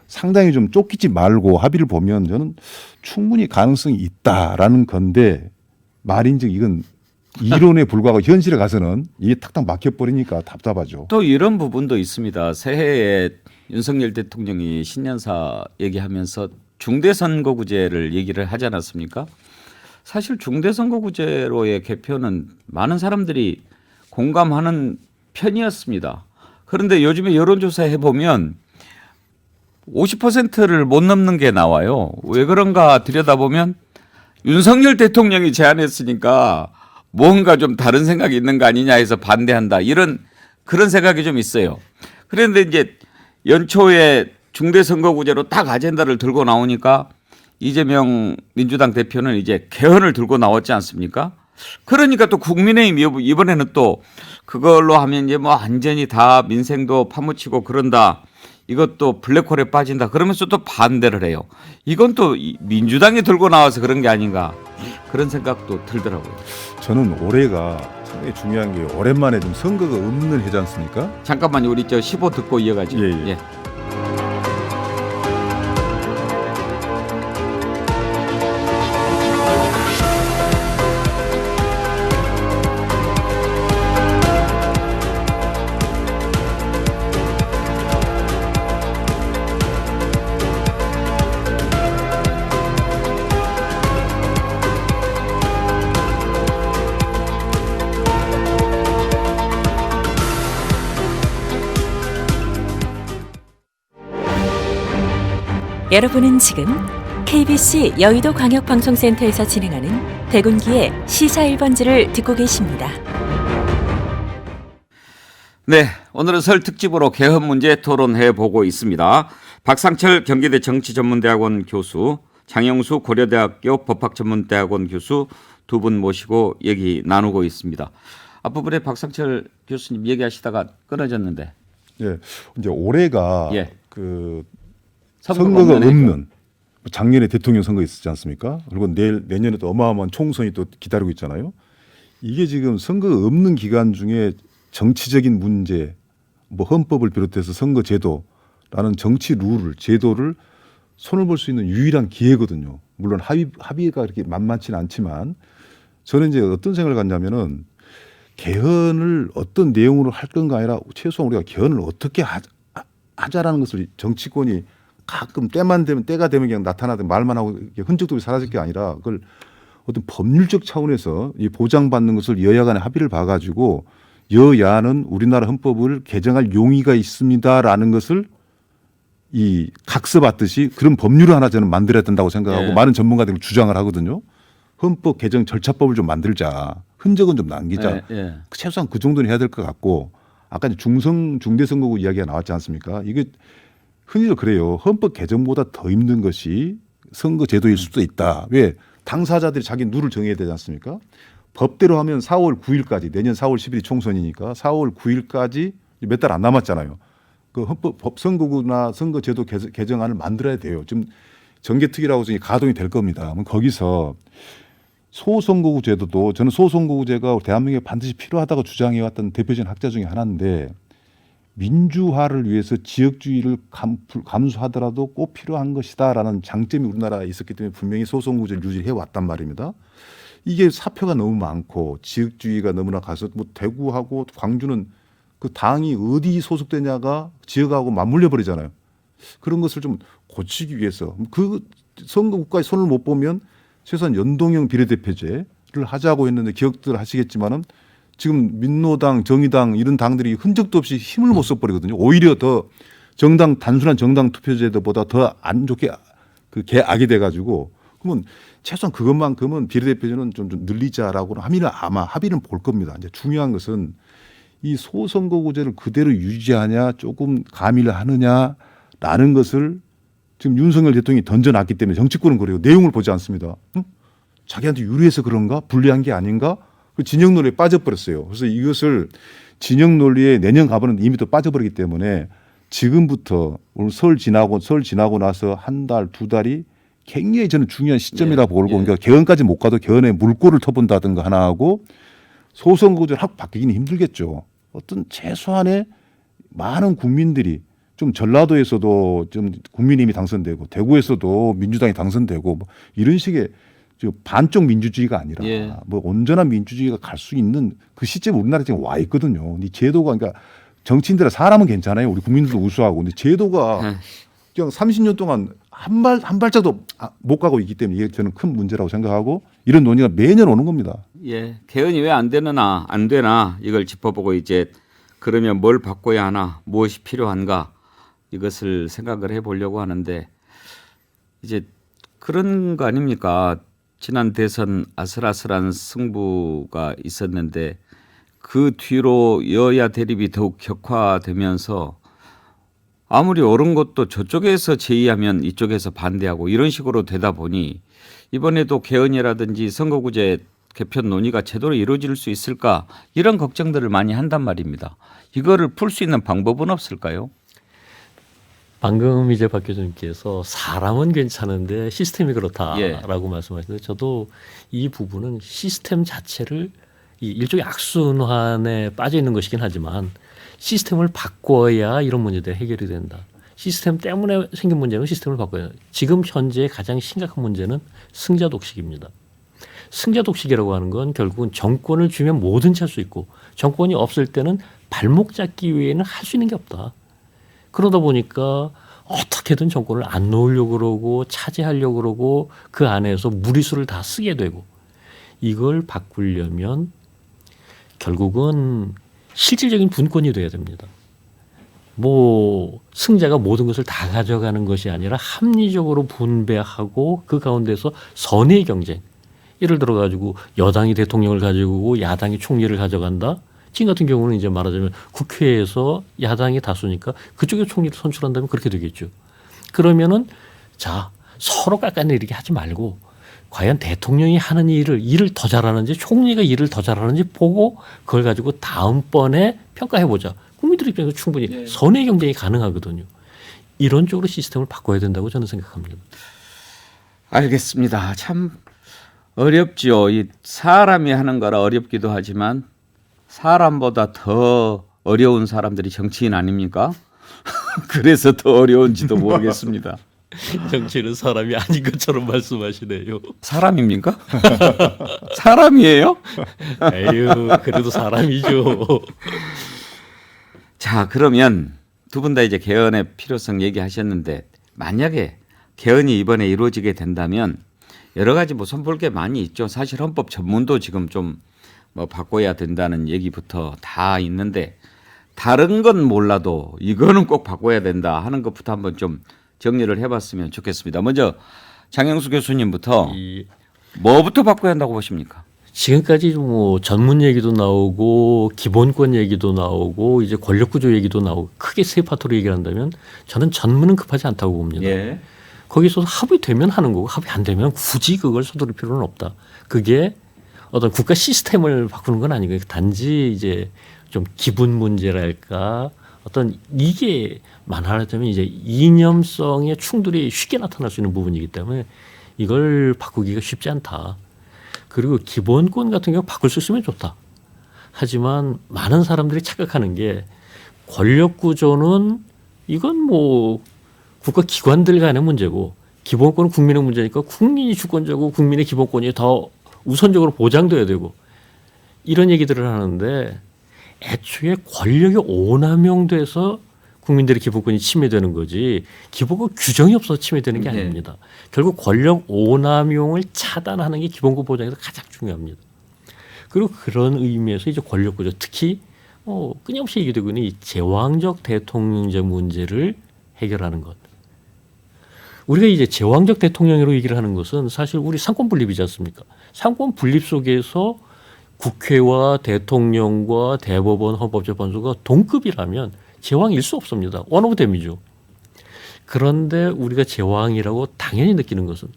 상당히 좀 쫓기지 말고 합의를 보면 저는 충분히 가능성이 있다라는 건데 말인즉 이건 이론에 불과하고 현실에 가서는 이게 탁탁 막혀버리니까 답답하죠. 또 이런 부분도 있습니다. 새해에 윤석열 대통령이 신년사 얘기하면서 중대선거구제를 얘기를 하지 않았습니까? 사실 중대선거구제로의 개표는 많은 사람들이 공감하는 편이었습니다. 그런데 요즘에 여론조사 해보면 50%를 못 넘는 게 나와요. 왜 그런가 들여다보면 윤석열 대통령이 제안했으니까 뭔가 좀 다른 생각이 있는 거 아니냐 해서 반대한다. 그런 생각이 좀 있어요. 그런데 이제 연초에 중대선거구제로 딱 아젠다를 들고 나오니까 이재명 민주당 대표는 이제 개헌을 들고 나왔지 않습니까? 그러니까 또 국민의힘 이번에는 또 그걸로 하면 이제 뭐 완전히 다 민생도 파묻히고 그런다. 이것도 블랙홀에 빠진다. 그러면서 또 반대를 해요. 이건 또 민주당이 들고 나와서 그런 게 아닌가. 그런 생각도 들더라고요. 저는 올해가 상당히 중요한 게 오랜만에 좀 선거가 없는 해지 않습니까? 잠깐만요. 우리 15 듣고 이어가죠. 예. 여러분은 지금 KBC 여의도 광역방송센터에서 진행하는 대군기의 시사 1번지를 듣고 계십니다. 네, 오늘은 설 특집으로 개헌 문제 토론해 보고 있습니다. 박상철 경기대 정치전문대학원 교수, 장영수 고려대학교 법학전문대학원 교수 두 분 모시고 얘기 나누고 있습니다. 앞부분에 박상철 교수님 얘기하시다가 끊어졌는데. 예, 이제 올해가 예. 그 선거가 선거가 없는 없는 작년에 대통령 선거 있었지 않습니까? 그리고 내년에도 어마어마한 총선이 또 기다리고 있잖아요. 이게 지금 선거가 없는 기간 중에 정치적인 문제, 뭐 헌법을 비롯해서 선거 제도라는 정치 룰을 제도를 손을 볼 수 있는 유일한 기회거든요. 물론 합의가 그렇게 만만치는 않지만 저는 이제 어떤 생각을 갖냐면은 개헌을 어떤 내용으로 할 건가 아니라 최소한 우리가 개헌을 어떻게 하자라는 것을 정치권이 가끔 때가 되면 그냥 나타나든 말만 하고 흔적도 사라질 게 아니라 그걸 어떤 법률적 차원에서 이 보장받는 것을 여야 간에 합의를 봐가지고 여야는 우리나라 헌법을 개정할 용의가 있습니다라는 것을 이 각서받듯이 그런 법률을 하나 저는 만들어야 된다고 생각하고 예. 많은 전문가들이 주장을 하거든요. 헌법 개정 절차법을 좀 만들자. 흔적은 좀 남기자. 예, 예. 최소한 그 정도는 해야 될 것 같고 아까 이제 중대선거구 이야기가 나왔지 않습니까? 이게 흔히도 그래요. 헌법 개정보다 더 힘든 것이 선거 제도일 수도 있다. 왜? 당사자들이 자기 룰을 정해야 되지 않습니까? 법대로 하면 4월 9일까지 내년 4월 10일이 총선이니까 4월 9일까지 몇 달 안 남았잖아요. 그 헌법 선거구나 선거제도 개정안을 만들어야 돼요. 지금 정개특위라고 해서 가동이 될 겁니다. 그럼 거기서 소선거구 제도도 저는 소선거구제가 대한민국에 반드시 필요하다고 주장해왔던 대표적인 학자 중에 하나인데 민주화를 위해서 지역주의를 감수하더라도 꼭 필요한 것이다라는 장점이 우리나라에 있었기 때문에 분명히 소선거구제를 유지해 왔단 말입니다. 이게 사표가 너무 많고 지역주의가 너무나 가서 뭐 대구하고 광주는 그 당이 어디 소속되냐가 지역하고 맞물려 버리잖아요. 그런 것을 좀 고치기 위해서 그 선거국가에 손을 못 보면 최소한 연동형 비례대표제를 하자고 했는데 기억들 하시겠지만은 지금 민노당, 정의당 이런 당들이 흔적도 없이 힘을 못 써버리거든요. 오히려 더 단순한 정당 투표제도보다 더 안 좋게 그 개악이 돼가지고 그러면 최소한 그것만큼은 비례대표제는 좀 늘리자라고 합의는 볼 겁니다. 이제 중요한 것은 이 소선거구제를 그대로 유지하냐 조금 가미를 하느냐라는 것을 지금 윤석열 대통령이 던져놨기 때문에 정치권은 그래요. 내용을 보지 않습니다. 응? 자기한테 유리해서 그런가? 불리한 게 아닌가? 그 진영 논리에 빠져버렸어요. 그래서 이것을 진영 논리에 내년 가버는 이미 또 빠져버리기 때문에 지금부터 오늘 설 지나고 나서 한 달, 두 달이 굉장히 저는 중요한 시점이라고 보고 그러니까 개헌까지 못 가도 개헌에 물꼬를 터본다든가 하나 하고 소선거구제를 확 바뀌기는 힘들겠죠. 어떤 최소한의 많은 국민들이 좀 전라도에서도 좀 국민의힘이 당선되고 대구에서도 민주당이 당선되고 뭐 이런 식의 반쪽 민주주의가 아니라 뭐 온전한 민주주의가 갈 수 있는 그 시점에 우리나라에 지금 와 있거든요. 이 제도가 그러니까 정치인들은 사람은 괜찮아요. 우리 국민들도 우수하고 근데 제도가 그냥 30년 동안 한 발짝도 못 가고 있기 때문에 이게 저는 큰 문제라고 생각하고 이런 논의가 매년 오는 겁니다. 예, 개헌이 왜 안 되나 이걸 짚어보고 이제 그러면 뭘 바꿔야 하나 무엇이 필요한가 이것을 생각을 해보려고 하는데 이제 그런 거 아닙니까? 지난 대선 아슬아슬한 승부가 있었는데 그 뒤로 여야 대립이 더욱 격화되면서 아무리 옳은 것도 저쪽에서 제의하면 이쪽에서 반대하고 이런 식으로 되다 보니 이번에도 개헌이라든지 선거구제 개편 논의가 제대로 이루어질 수 있을까 이런 걱정들을 많이 한단 말입니다. 이거를 풀 수 있는 방법은 없을까요? 방금 이제 박 교수님께서 사람은 괜찮은데 시스템이 그렇다라고 말씀하셨는데 저도 이 부분은 시스템 자체를 일종의 악순환에 빠져 있는 것이긴 하지만 시스템을 바꿔야 이런 문제들이 해결이 된다. 시스템 때문에 생긴 문제는 시스템을 바꿔야 된다. 지금 현재 가장 심각한 문제는 승자 독식입니다. 승자 독식이라고 하는 건 결국은 정권을 주면 뭐든지 할 수 있고 정권이 없을 때는 발목 잡기 외에는 할 수 있는 게 없다. 그러다 보니까 어떻게든 정권을 안 놓으려고 그러고 차지하려고 그러고 그 안에서 무리수를 다 쓰게 되고 이걸 바꾸려면 결국은 실질적인 분권이 돼야 됩니다. 뭐 승자가 모든 것을 다 가져가는 것이 아니라 합리적으로 분배하고 그 가운데서 선의의 경쟁. 예를 들어 가지고 여당이 대통령을 가지고 야당이 총리를 가져간다. 지금 같은 경우는 이제 말하자면 국회에서 야당이 다수니까 그쪽에 총리를 선출한다면 그렇게 되겠죠. 그러면은 자 서로 깎아내리게 하지 말고 과연 대통령이 하는 일을 더 잘하는지 총리가 일을 더 잘하는지 보고 그걸 가지고 다음번에 평가해보자. 국민들 입장에서 충분히 선의 경쟁이 가능하거든요. 이런 쪽으로 시스템을 바꿔야 된다고 저는 생각합니다. 알겠습니다. 참 어렵지요. 이 사람이 하는 거라 어렵기도 하지만 사람보다 더 어려운 사람들이 정치인 아닙니까? 그래서 더 어려운지도 모르겠습니다. 정치는 사람이 아닌 것처럼 말씀하시네요. 사람입니까? 사람이에요? 에휴, 그래도 사람이죠. 자, 그러면 두 분 다 이제 개헌의 필요성 얘기하셨는데 만약에 개헌이 이번에 이루어지게 된다면 여러 가지 뭐 손볼 게 많이 있죠. 사실 헌법 전문도 지금 좀 뭐 바꿔야 된다는 얘기부터 다 있는데 다른 건 몰라도 이거는 꼭 바꿔야 된다 하는 것부터 한번 좀 정리를 해봤으면 좋겠습니다. 먼저 장영수 교수님부터 뭐부터 바꿔야 한다고 보십니까? 지금까지 뭐 전문 얘기도 나오고 기본권 얘기도 나오고 이제 권력구조 얘기도 나오고 크게 세 파트로 얘기를 한다면 저는 전문은 급하지 않다고 봅니다. 예. 거기서 합의되면 하는 거고 합의 안 되면 굳이 그걸 서두를 필요는 없다. 그게 어떤 국가 시스템을 바꾸는 건 아니고 단지 이제 좀 기분 문제랄까 어떤 이게 말하자면 이제 이념성의 충돌이 쉽게 나타날 수 있는 부분이기 때문에 이걸 바꾸기가 쉽지 않다. 그리고 기본권 같은 경우 바꿀 수 있으면 좋다. 하지만 많은 사람들이 착각하는 게 권력 구조는 이건 뭐 국가 기관들 간의 문제고 기본권은 국민의 문제니까 국민이 주권자고 국민의 기본권이 더 우선적으로 보장돼야 되고 이런 얘기들을 하는데 애초에 권력이 오남용돼서 국민들의 기본권이 침해되는 거지 기본권 규정이 없어서 침해되는 게 아닙니다. 결국 권력 오남용을 차단하는 게 기본권 보장에서 가장 중요합니다. 그리고 그런 의미에서 이제 권력 구조 특히 끊임없이 얘기되고 있는 이 제왕적 대통령제 문제를 해결하는 것. 우리가 이제 제왕적 대통령으로 얘기를 하는 것은 사실 우리 상권 분립이지 않습니까? 상권 분립 속에서 국회와 대통령과 대법원 헌법재판소가 동급이라면 제왕일 수 없습니다. 원 오브 댐이죠. 그런데 우리가 제왕이라고 당연히 느끼는 것은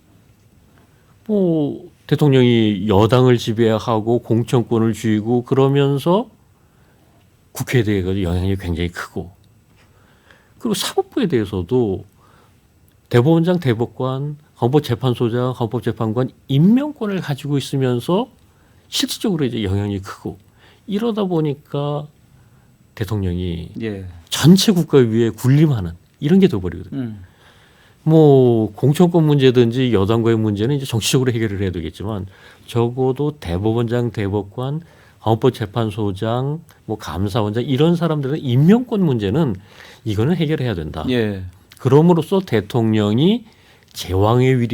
뭐 대통령이 여당을 지배하고 공천권을 쥐고 그러면서 국회에 대해서 영향력이 굉장히 크고 그리고 사법부에 대해서도 대법원장, 대법관, 헌법재판소장, 헌법재판관 임명권을 가지고 있으면서 실질적으로 이제 영향이 크고 이러다 보니까 대통령이 전체 국가 위에 군림하는 이런 게 돼버리거든요. 뭐 공천권 문제든지 여당과의 문제는 이제 정치적으로 해결을 해야 되겠지만 적어도 대법원장, 대법관, 헌법재판소장, 뭐 감사원장 이런 사람들은 임명권 문제는 이거는 해결해야 된다. 그럼으로써 대통령이 제왕의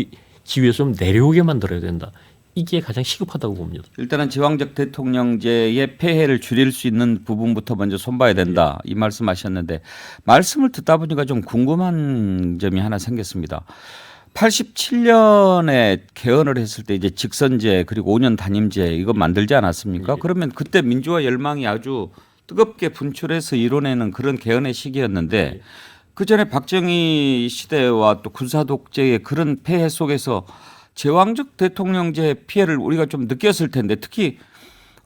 지위에서 좀 내려오게 만들어야 된다. 이게 가장 시급하다고 봅니다. 일단은 제왕적 대통령제의 폐해를 줄일 수 있는 부분부터 먼저 손봐야 된다. 이 말씀하셨는데 말씀을 듣다 보니까 좀 궁금한 점이 하나 생겼습니다. 87년에 개헌을 했을 때 이제 직선제 그리고 5년 단임제 이거 만들지 않았습니까? 그러면 그때 민주화 열망이 아주 뜨겁게 분출해서 이뤄내는 그런 개헌의 시기였는데 그 전에 박정희 시대와 또 군사 독재의 그런 폐해 속에서 제왕적 대통령제 피해를 우리가 좀 느꼈을 텐데 특히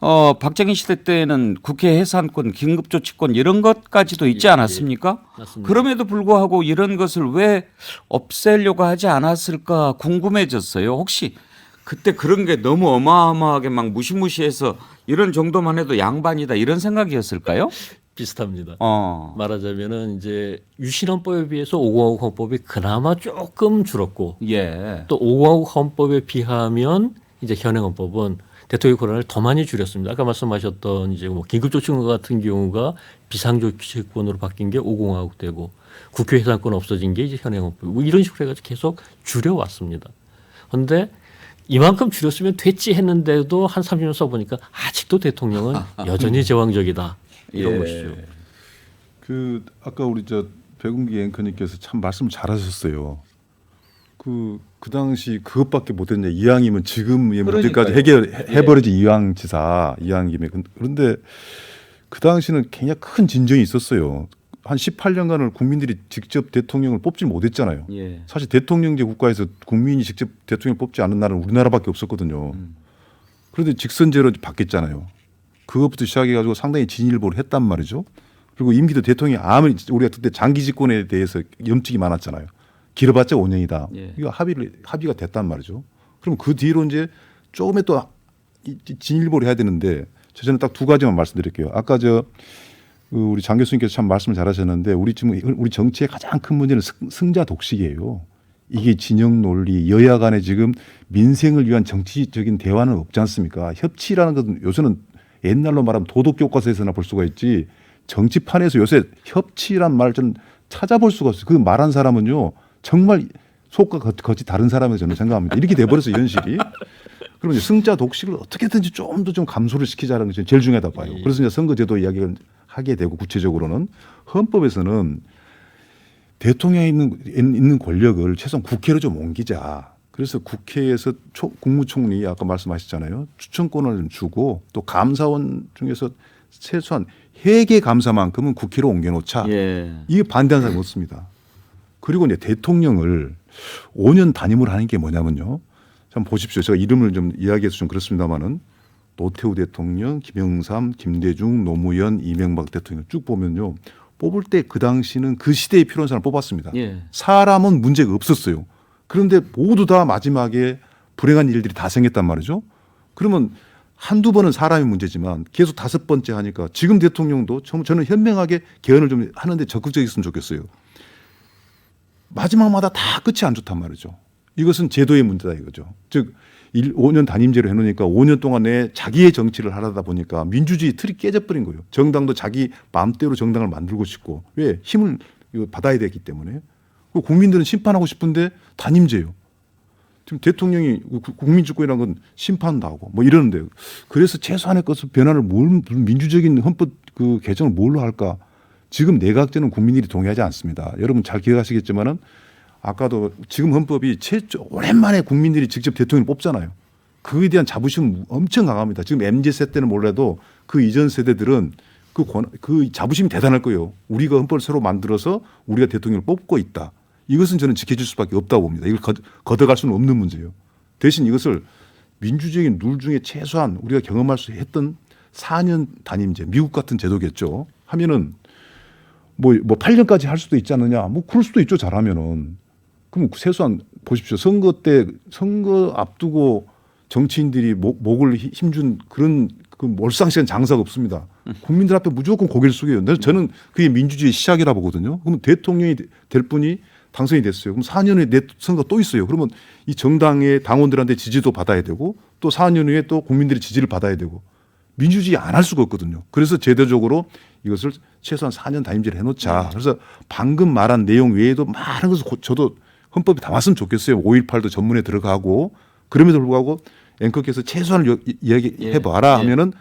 박정희 시대 때는 국회 해산권, 긴급조치권 이런 것까지도 있지 않았습니까? 그럼에도 불구하고 이런 것을 왜 없애려고 하지 않았을까 궁금해졌어요. 혹시 그때 그런 게 너무 어마어마하게 막 무시무시해서 이런 정도만 해도 양반이다 이런 생각이었을까요? 비슷합니다. 말하자면은 이제 유신헌법에 비해서 5공화국 헌법이 그나마 조금 줄었고 또 5공화국 헌법에 비하면 이제 현행헌법은 대통령 권한을 더 많이 줄였습니다. 아까 말씀하셨던 이제 뭐 긴급조치권 같은 경우가 비상조치권으로 바뀐 게 5공화국 되고 국회 해산권 없어진 게 이제 현행헌법. 뭐 이런 식으로 해가지고 계속 줄여왔습니다. 그런데 이만큼 줄였으면 됐지 했는데도 한 30년 써보니까 아직도 대통령은 여전히 제왕적이다. 이런 것이죠. 아까 우리 백운기 앵커님께서 참 말씀 잘하셨어요. 그 당시 그것밖에 못했냐. 이왕이면 지금의 문제까지 해결해버리지. 이왕지사 이왕김에. 그런데 그 당시는 굉장히 큰 진전이 있었어요. 한 18년간을 국민들이 직접 대통령을 뽑지 못했잖아요. 예. 사실 대통령제 국가에서 국민이 직접 대통령을 뽑지 않은 나라는 우리나라밖에 없었거든요. 그런데 직선제로 바뀌었잖아요. 그것부터 시작해가지고 상당히 진일보를 했단 말이죠. 그리고 임기도 대통령이 아무리 우리가 그때 장기 집권에 대해서 염증이 많았잖아요. 길어봤자 5년이다. 예. 이거 합의가 됐단 말이죠. 그럼 그 뒤로 이제 조금에 또 진일보를 해야 되는데 저는 딱 두 가지만 말씀드릴게요. 아까 우리 장 교수님께서 참 말씀을 잘하셨는데 우리 정치의 가장 큰 문제는 승자 독식이에요. 이게 진영 논리, 여야 간에 지금 민생을 위한 정치적인 대화는 없지 않습니까? 협치라는 것은 요새는 옛날로 말하면 도덕 교과서에서나 볼 수가 있지 정치판에서 요새 협치란 말 좀 찾아볼 수가 없어요. 그 말한 사람은요 정말 속과 겉이 다른 사람이라고 저는 생각합니다. 이렇게 돼버려서 현실이. 그러면 승자 독식을 어떻게든지 좀 더 좀 감소를 시키자는 것이 제일 중요하다 봐요. 그래서 이제 선거제도 이야기를 하게 되고 구체적으로는 헌법에서는 대통령에 있는 권력을 최소한 국회로 좀 옮기자. 그래서 국회에서 국무총리 아까 말씀하셨잖아요. 추천권을 좀 주고 또 감사원 중에서 최소한 회계 감사만큼은 국회로 옮겨놓자. 예. 이게 반대하는 사람이 없습니다. 그리고 이제 대통령을 5년 단임으로 하는 게 뭐냐면요. 참 보십시오. 제가 이름을 좀 이야기해서 좀 그렇습니다만은 노태우 대통령, 김영삼, 김대중, 노무현, 이명박 대통령 쭉 보면요. 뽑을 때 그 당시는 그 시대에 필요한 사람 뽑았습니다. 예. 사람은 문제가 없었어요. 그런데 모두 다 마지막에 불행한 일들이 다 생겼단 말이죠. 그러면 한두 번은 사람이 문제지만 계속 5번째 하니까 지금 대통령도 저는 현명하게 개헌을 좀 하는데 적극적이었으면 좋겠어요. 마지막마다 다 끝이 안 좋단 말이죠. 이것은 제도의 문제다 이거죠. 즉 5년 단임제로 해놓으니까 5년 동안 내 자기의 정치를 하다 보니까 민주주의 틀이 깨져버린 거예요. 정당도 자기 마음대로 정당을 만들고 싶고 왜 힘을 받아야 되기 때문에 국민들은 심판하고 싶은데 단임제요. 지금 대통령이 국민주권이라는 건 심판도 하고 뭐 이러는데 그래서 최소한의 것을 변화를 민주적인 헌법 개정을 뭘로 할까? 지금 내각제는 국민들이 동의하지 않습니다. 여러분 잘 기억하시겠지만은 아까도 지금 헌법이 오랜만에 국민들이 직접 대통령을 뽑잖아요. 그에 대한 자부심은 엄청 강합니다. 지금 MZ 세대는 몰라도 그 이전 세대들은 그 자부심이 대단할 거예요. 우리가 헌법을 새로 만들어서 우리가 대통령을 뽑고 있다. 이것은 저는 지켜줄 수밖에 없다고 봅니다. 이걸 걷어갈 수는 없는 문제예요. 대신 이것을 민주적인 룰 중에 최소한 우리가 경험할 수 했던 4년 단임제, 미국 같은 제도겠죠. 하면은 뭐 8년까지 할 수도 있지 않느냐. 뭐 그럴 수도 있죠. 잘하면은. 그럼 최소한 보십시오. 선거 앞두고 정치인들이 목을 힘준 그런 몰상식한 장사가 없습니다. 국민들 앞에 무조건 고개를 숙여요. 저는 그게 민주주의 시작이라 보거든요. 그럼 대통령이 될 분이 당선이 됐어요. 그럼 4년 후에 내 선거 또 있어요. 그러면 이 정당의 당원들한테 지지도 받아야 되고 또 4년 후에 또 국민들의 지지를 받아야 되고 민주주의 안 할 수가 없거든요. 그래서 제도적으로 이것을 최소한 4년 단임제를 해놓자. 그래서 방금 말한 내용 외에도 많은 것을 저도 헌법에 담았으면 좋겠어요. 5.18도 전문에 들어가고 그럼에도 불구하고 앵커께서 최소한을 이야기해봐라 하면은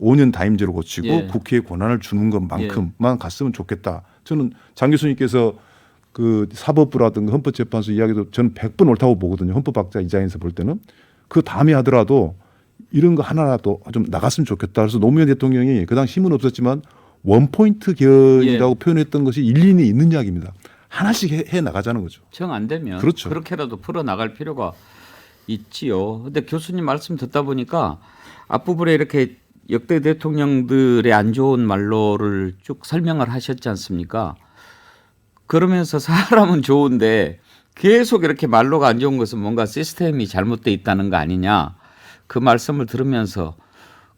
5년 단임제로 고치고 국회에 권한을 주는 것만큼만 갔으면 좋겠다. 저는 장 교수님께서 그 사법부라든가 헌법재판소 이야기도 저는 100번 옳다고 보거든요. 헌법학자 입장에서 볼 때는. 그 다음에 하더라도 이런 거 하나라도 좀 나갔으면 좋겠다. 그래서 노무현 대통령이 그 당시 힘은 없었지만 원포인트 개헌이라고 표현했던 것이 일리는 있는 이야기입니다. 하나씩 해 나가자는 거죠. 정 안 되면 그렇죠. 그렇게라도 풀어 나갈 필요가 있지요. 근데 교수님 말씀 듣다 보니까 앞부분에 이렇게 역대 대통령들의 안 좋은 말로를 쭉 설명을 하셨지 않습니까? 그러면서 사람은 좋은데 계속 이렇게 말로가 안 좋은 것은 뭔가 시스템이 잘못돼 있다는 거 아니냐. 그 말씀을 들으면서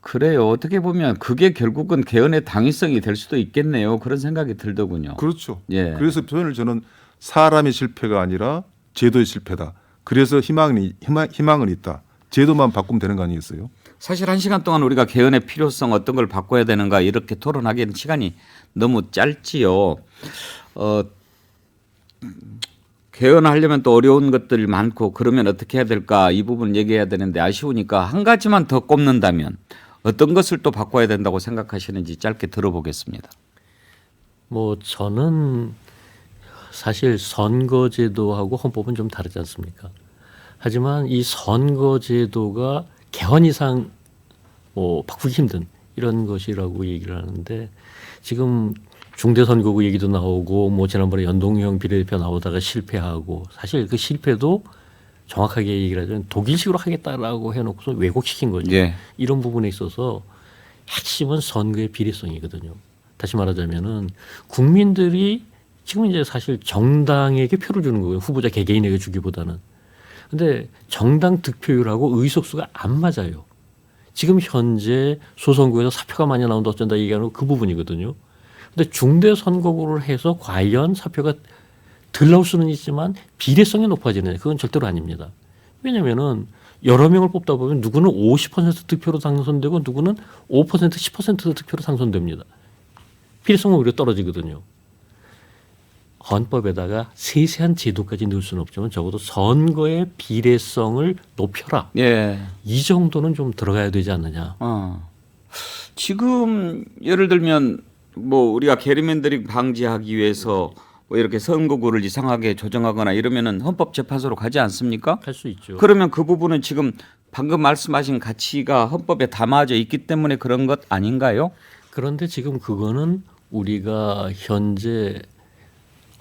그래요. 어떻게 보면 그게 결국은 개헌의 당위성이 될 수도 있겠네요. 그런 생각이 들더군요. 그렇죠. 예. 그래서 표현을 저는 사람의 실패가 아니라 제도의 실패다. 그래서 희망은 있다. 제도만 바꾸면 되는 거 아니겠어요? 사실 1시간 동안 우리가 개헌의 필요성 어떤 걸 바꿔야 되는가 이렇게 토론하기에는 시간이 너무 짧지요. 개헌하려면 또 어려운 것들이 많고 그러면 어떻게 해야 될까 이 부분 얘기해야 되는데 아쉬우니까 한 가지만 더 꼽는다면 어떤 것을 또 바꿔야 된다고 생각하시는지 짧게 들어보겠습니다. 뭐 저는 사실 선거제도하고 헌법은 좀 다르지 않습니까? 하지만 이 선거제도가 개헌 이상 뭐 바꾸기 힘든 이런 것이라고 얘기를 하는데 지금 중대선거구 얘기도 나오고 뭐 지난번에 연동형 비례대표 나오다가 실패하고 사실 그 실패도 정확하게 얘기를 하자면 독일식으로 하겠다라고 해놓고서 왜곡시킨 거죠. 예. 이런 부분에 있어서 핵심은 선거의 비례성이거든요. 다시 말하자면은 국민들이 지금 이제 사실 정당에게 표를 주는 거예요. 후보자 개개인에게 주기보다는. 근데 정당 득표율하고 의석수가 안 맞아요. 지금 현재 소선거에서 사표가 많이 나온다 어쩐다 얘기하는 그 부분이거든요. 근데 중대 선거구를 해서 과연 사표가 덜 나올 수는 있지만 비례성이 높아지느냐 그건 절대로 아닙니다. 왜냐면은 여러 명을 뽑다 보면 누구는 50% 득표로 당선되고 누구는 5% 10% 득표로 당선됩니다. 비례성은 오히려 떨어지거든요. 헌법에다가 세세한 제도까지 넣을 수는 없지만 적어도 선거의 비례성을 높여라. 예. 이 정도는 좀 들어가야 되지 않느냐. 지금 예를 들면 뭐 우리가 게리맨더링 방지하기 위해서 뭐 이렇게 선거구를 이상하게 조정하거나 이러면은 헌법재판소로 가지 않습니까? 할 수 있죠. 그러면 그 부분은 지금 방금 말씀하신 가치가 헌법에 담아져 있기 때문에 그런 것 아닌가요? 그런데 지금 그거는 우리가 현재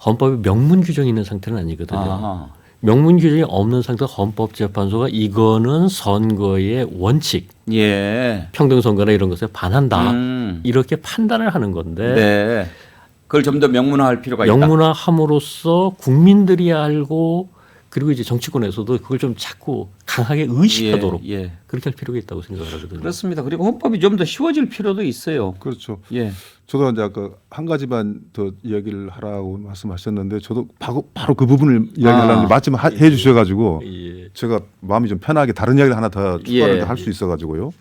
헌법에 명문 규정이 있는 상태는 아니거든요. 아하. 명문 규정이 없는 상태 헌법재판소가 이거는 선거의 원칙, 예. 평등선거나 이런 것에 반한다. 음. 이렇게 판단을 하는 건데 네. 그걸 좀 더 명문화할 필요가 있다. 명문화함으로써 국민들이 알고 그리고 이제 정치권에서도 그걸 좀 자꾸 강하게 의식하도록 예, 예. 그렇게 할 필요가 있다고 생각을 하거든요. 그렇습니다. 그리고 헌법이 좀 더 쉬워질 필요도 있어요. 그렇죠. 예. 저도 이제 아까 한 가지만 더 이야기를 하라고 말씀하셨는데 저도 바로 그 부분을 이야기하려는데 마침 해 주셔가지고 예. 제가 마음이 좀 편하게 다른 이야기를 하나 더 추가를 예. 할 수 있어가지고요.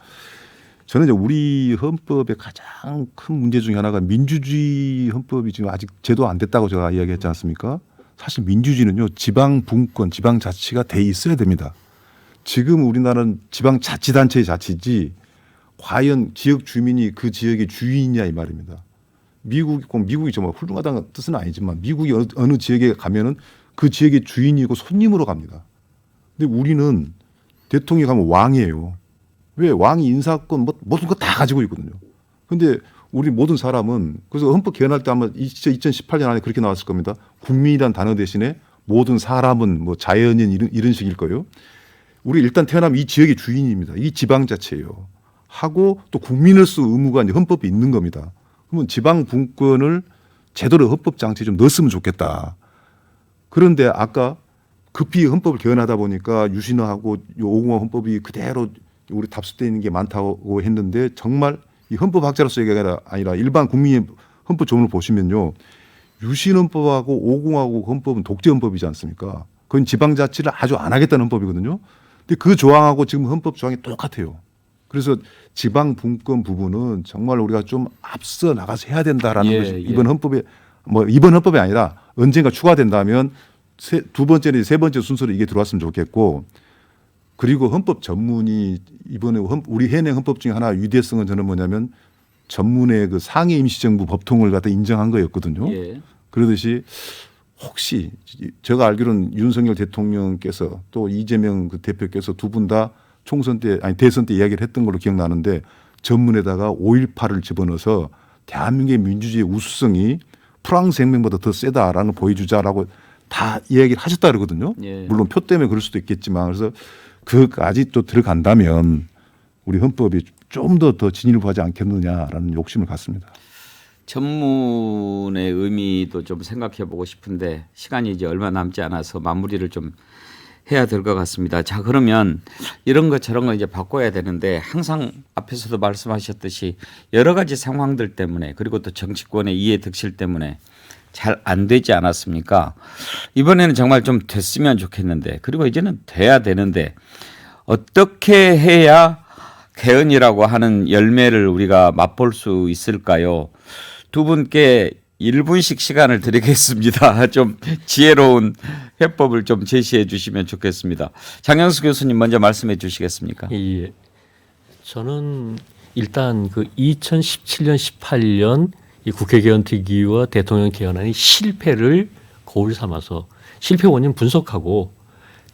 저는 이제 우리 헌법의 가장 큰 문제 중에 하나가 민주주의 헌법이 지금 아직 제도 안 됐다고 제가 이야기했지 않습니까? 사실 민주주의는요 지방 분권, 지방 자치가 돼 있어야 됩니다. 지금 우리나라는 지방 자치단체의 자치지 과연 지역 주민이 그 지역의 주인이냐 이 말입니다. 미국이 정말 훌륭하다는 뜻은 아니지만 미국이 어느 지역에 가면은 그 지역의 주인이고 손님으로 갑니다. 근데 우리는 대통령이 가면 왕이에요. 왜? 왕이 인사권 모든 거 다 가지고 있거든요. 근데 우리 모든 사람은 그래서 헌법 개헌할 때 아마 2018년 안에 그렇게 나왔을 겁니다. 국민이란 단어 대신에 모든 사람은 뭐 자연인 이런 식일 거예요. 우리 일단 태어나면 이 지역의 주인입니다. 이 지방자치예요. 하고 또 국민으로서 의무가 이제 헌법에 있는 겁니다. 그러면 지방 분권을 제대로 헌법 장치에 좀 넣었으면 좋겠다. 그런데 아까 급히 헌법을 개헌하다 보니까 유신화하고 5공화 헌법이 그대로 우리 답습되어 있는 게 많다고 했는데 정말 이 헌법학자로서 얘기가 아니라 일반 국민의 헌법 조문을 보시면요. 유신헌법하고 5공화국 헌법은 독재헌법이지 않습니까? 그건 지방자치를 아주 안 하겠다는 헌법이거든요. 근데 그 조항하고 지금 헌법 조항이 똑같아요. 그래서 지방 분권 부분은 정말 우리가 좀 앞서 나가서 해야 된다라는 것이 이번 헌법에 이번 헌법이 아니라 언젠가 추가된다면 두 번째나 세 번째 순서로 이게 들어왔으면 좋겠고 그리고 헌법 전문이 이번에 우리 현행 헌법 중에 하나 위대성은 저는 뭐냐면 전문의 그 상해 임시정부 법통을 갖다 인정한 거였거든요. 예. 그러듯이 혹시 제가 알기로는 윤석열 대통령께서 또 이재명 그 대표께서 두 분 다 대선 때 이야기를 했던 걸로 기억나는데 전문에다가 5.18을 집어넣어서 대한민국의 민주주의의 우수성이 프랑스 혁명보다 더 세다라는 걸 보여주자라고 다 이야기를 하셨다 그러거든요. 예. 물론 표 때문에 그럴 수도 있겠지만 그래서 그까지 또 들어간다면 우리 헌법이 좀 더 진일보하지 않겠느냐라는 욕심을 갖습니다. 전문의 의미도 좀 생각해 보고 싶은데 시간이 이제 얼마 남지 않아서 마무리를 좀 해야 될 것 같습니다. 자, 그러면 이런 것 저런 거 이제 바꿔야 되는데 항상 앞에서도 말씀하셨듯이 여러 가지 상황들 때문에 그리고 또 정치권의 이해 득실 때문에 잘 안 되지 않았습니까? 이번에는 정말 좀 됐으면 좋겠는데 그리고 이제는 돼야 되는데 어떻게 해야 개헌이라고 하는 열매를 우리가 맛볼 수 있을까요? 두 분께 1분씩 시간을 드리겠습니다. 좀 지혜로운 해법을 좀 제시해 주시면 좋겠습니다. 장영수 교수님 먼저 말씀해 주시겠습니까? 예. 저는 일단 그 2017년 18년 이 국회 개헌 특위와 대통령 개헌안이 실패를 거울 삼아서 실패 원인 분석하고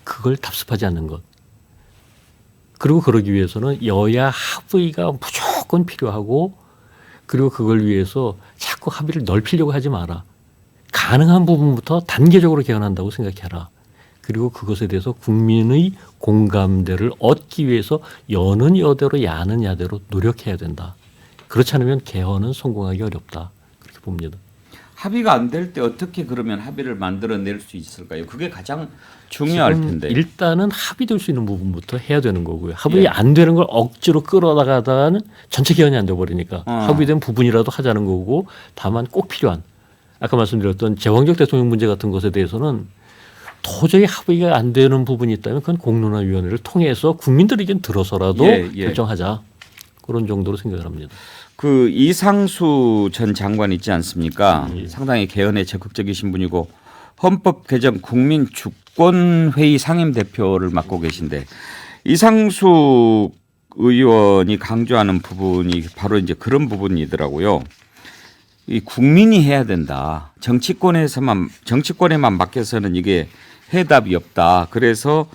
그걸 답습하지 않는 것. 그리고 그러기 위해서는 여야 합의가 무조건 필요하고 그리고 그걸 위해서 자꾸 합의를 넓히려고 하지 마라. 가능한 부분부터 단계적으로 개헌한다고 생각해라. 그리고 그것에 대해서 국민의 공감대를 얻기 위해서 여는 여대로 야는 야대로 노력해야 된다. 그렇지 않으면 개헌은 성공하기 어렵다. 그렇게 봅니다. 합의가 안 될 때 어떻게 그러면 합의를 만들어낼 수 있을까요? 그게 가장 중요할 텐데. 일단은 합의될 수 있는 부분부터 해야 되는 거고요. 합의 안 되는 걸 억지로 끌어다가다가는 전체 개헌이 안 돼버리니까 합의된 부분이라도 하자는 거고 다만 꼭 필요한 아까 말씀드렸던 제왕적 대통령 문제 같은 것에 대해서는 도저히 합의가 안 되는 부분이 있다면 그건 공론화위원회를 통해서 국민들 의견 들어서라도 결정하자. 그런 정도로 생각을 합니다. 그 이상수 전 장관 있지 않습니까? 상당히 개헌에 적극적이신 분이고 헌법 개정 국민 주권회의 상임 대표를 맡고 계신데 이상수 의원이 강조하는 부분이 바로 이제 그런 부분이더라고요. 이 국민이 해야 된다. 정치권에만 맡겨서는 이게 해답이 없다. 그래서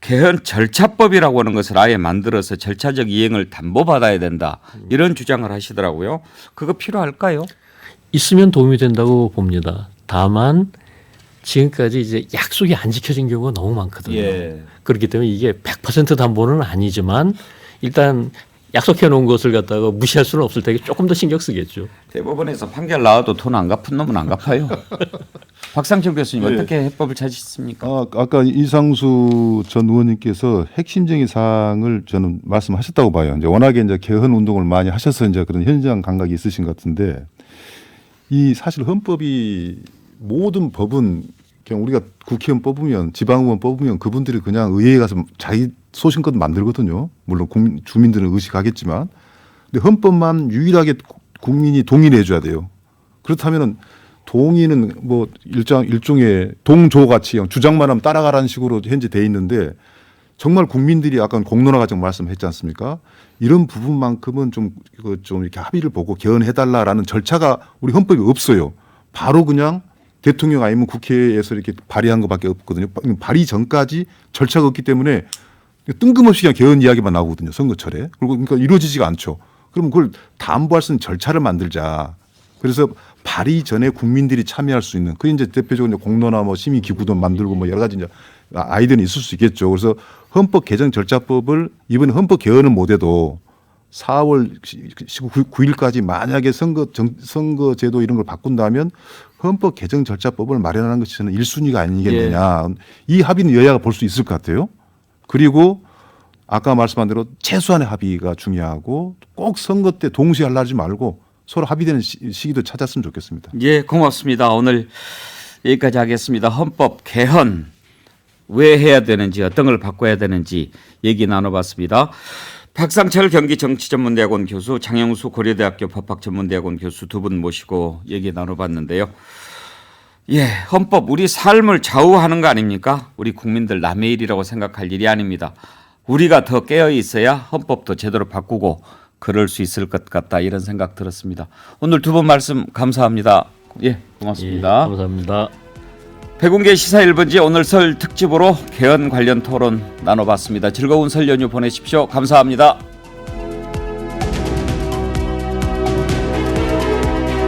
개헌 절차법이라고 하는 것을 아예 만들어서 절차적 이행을 담보받아야 된다. 이런 주장을 하시더라고요. 그거 필요할까요? 있으면 도움이 된다고 봅니다. 다만 지금까지 이제 약속이 안 지켜진 경우가 너무 많거든요. 그렇기 때문에 이게 100% 담보는 아니지만 일단 약속해 놓은 것을 갖다가 무시할 수는 없을 테니 조금 더 신경 쓰겠죠. 대법원에서 판결 나와도 돈 안 갚은 놈은 안 갚아요. 박상철 교수님 어떻게 해법을 찾으십니까? 아까 이상수 전 의원님께서 핵심적인 사항을 저는 말씀하셨다고 봐요. 이제 워낙에 이제 개헌 운동을 많이 하셔서 이제 그런 현장 감각이 있으신 것 같은데 이 사실 헌법이 모든 법은 그냥 우리가 국회의원 뽑으면 지방의원 뽑으면 그분들이 그냥 의회에 가서 자기 소신껏 만들거든요. 물론 주민들은 의식하겠지만 근데 헌법만 유일하게 국민이 동의해 줘야 돼요. 그렇다면은 동의는 뭐 일종의 동조같이 주장만 하면 따라가라는 식으로 현재 돼 있는데 정말 국민들이 아까 공론화 과정 말씀했지 않습니까? 이런 부분만큼은 좀 이렇게 합의를 보고 개헌해달라라는 절차가 우리 헌법에 없어요. 바로 그냥 대통령 아니면 국회에서 이렇게 발의한 것밖에 없거든요. 발의 전까지 절차가 없기 때문에 뜬금없이 그냥 개헌 이야기만 나오거든요. 선거철에. 그러니까 이루어지지가 않죠. 그럼 그걸 담보할 수 있는 절차를 만들자. 그래서 발의 전에 국민들이 참여할 수 있는 그게 이제 대표적으로 공론화 뭐 심의 기구도 만들고 뭐 여러 가지 이제 아이디어는 있을 수 있겠죠. 그래서 헌법 개정 절차법을 이번에 헌법 개헌은 못해도 4월 19일까지 만약에 선거제도 이런 걸 바꾼다면 헌법 개정 절차법을 마련하는 것이 저는 1순위가 아니겠느냐. 이 합의는 여야가 볼 수 있을 것 같아요. 그리고 아까 말씀한 대로 최소한의 합의가 중요하고 꼭 선거 때 동시에 하려지 말고 서로 합의되는 시기도 찾았으면 좋겠습니다. 예, 고맙습니다. 오늘 여기까지 하겠습니다. 헌법 개헌 왜 해야 되는지 어떤 걸 바꿔야 되는지 얘기 나눠봤습니다. 박상철 경기정치전문대학원 교수, 장영수 고려대학교 법학전문대학원 교수 두 분 모시고 얘기 나눠봤는데요. 예, 헌법 우리 삶을 좌우하는 거 아닙니까? 우리 국민들 남의 일이라고 생각할 일이 아닙니다. 우리가 더 깨어 있어야 헌법도 제대로 바꾸고 그럴 수 있을 것 같다 이런 생각 들었습니다. 오늘 두 분 말씀 감사합니다. 예, 고맙습니다. 예, 감사합니다. 백운계 시사 1번지 오늘 설 특집으로 개헌 관련 토론 나눠봤습니다. 즐거운 설 연휴 보내십시오. 감사합니다.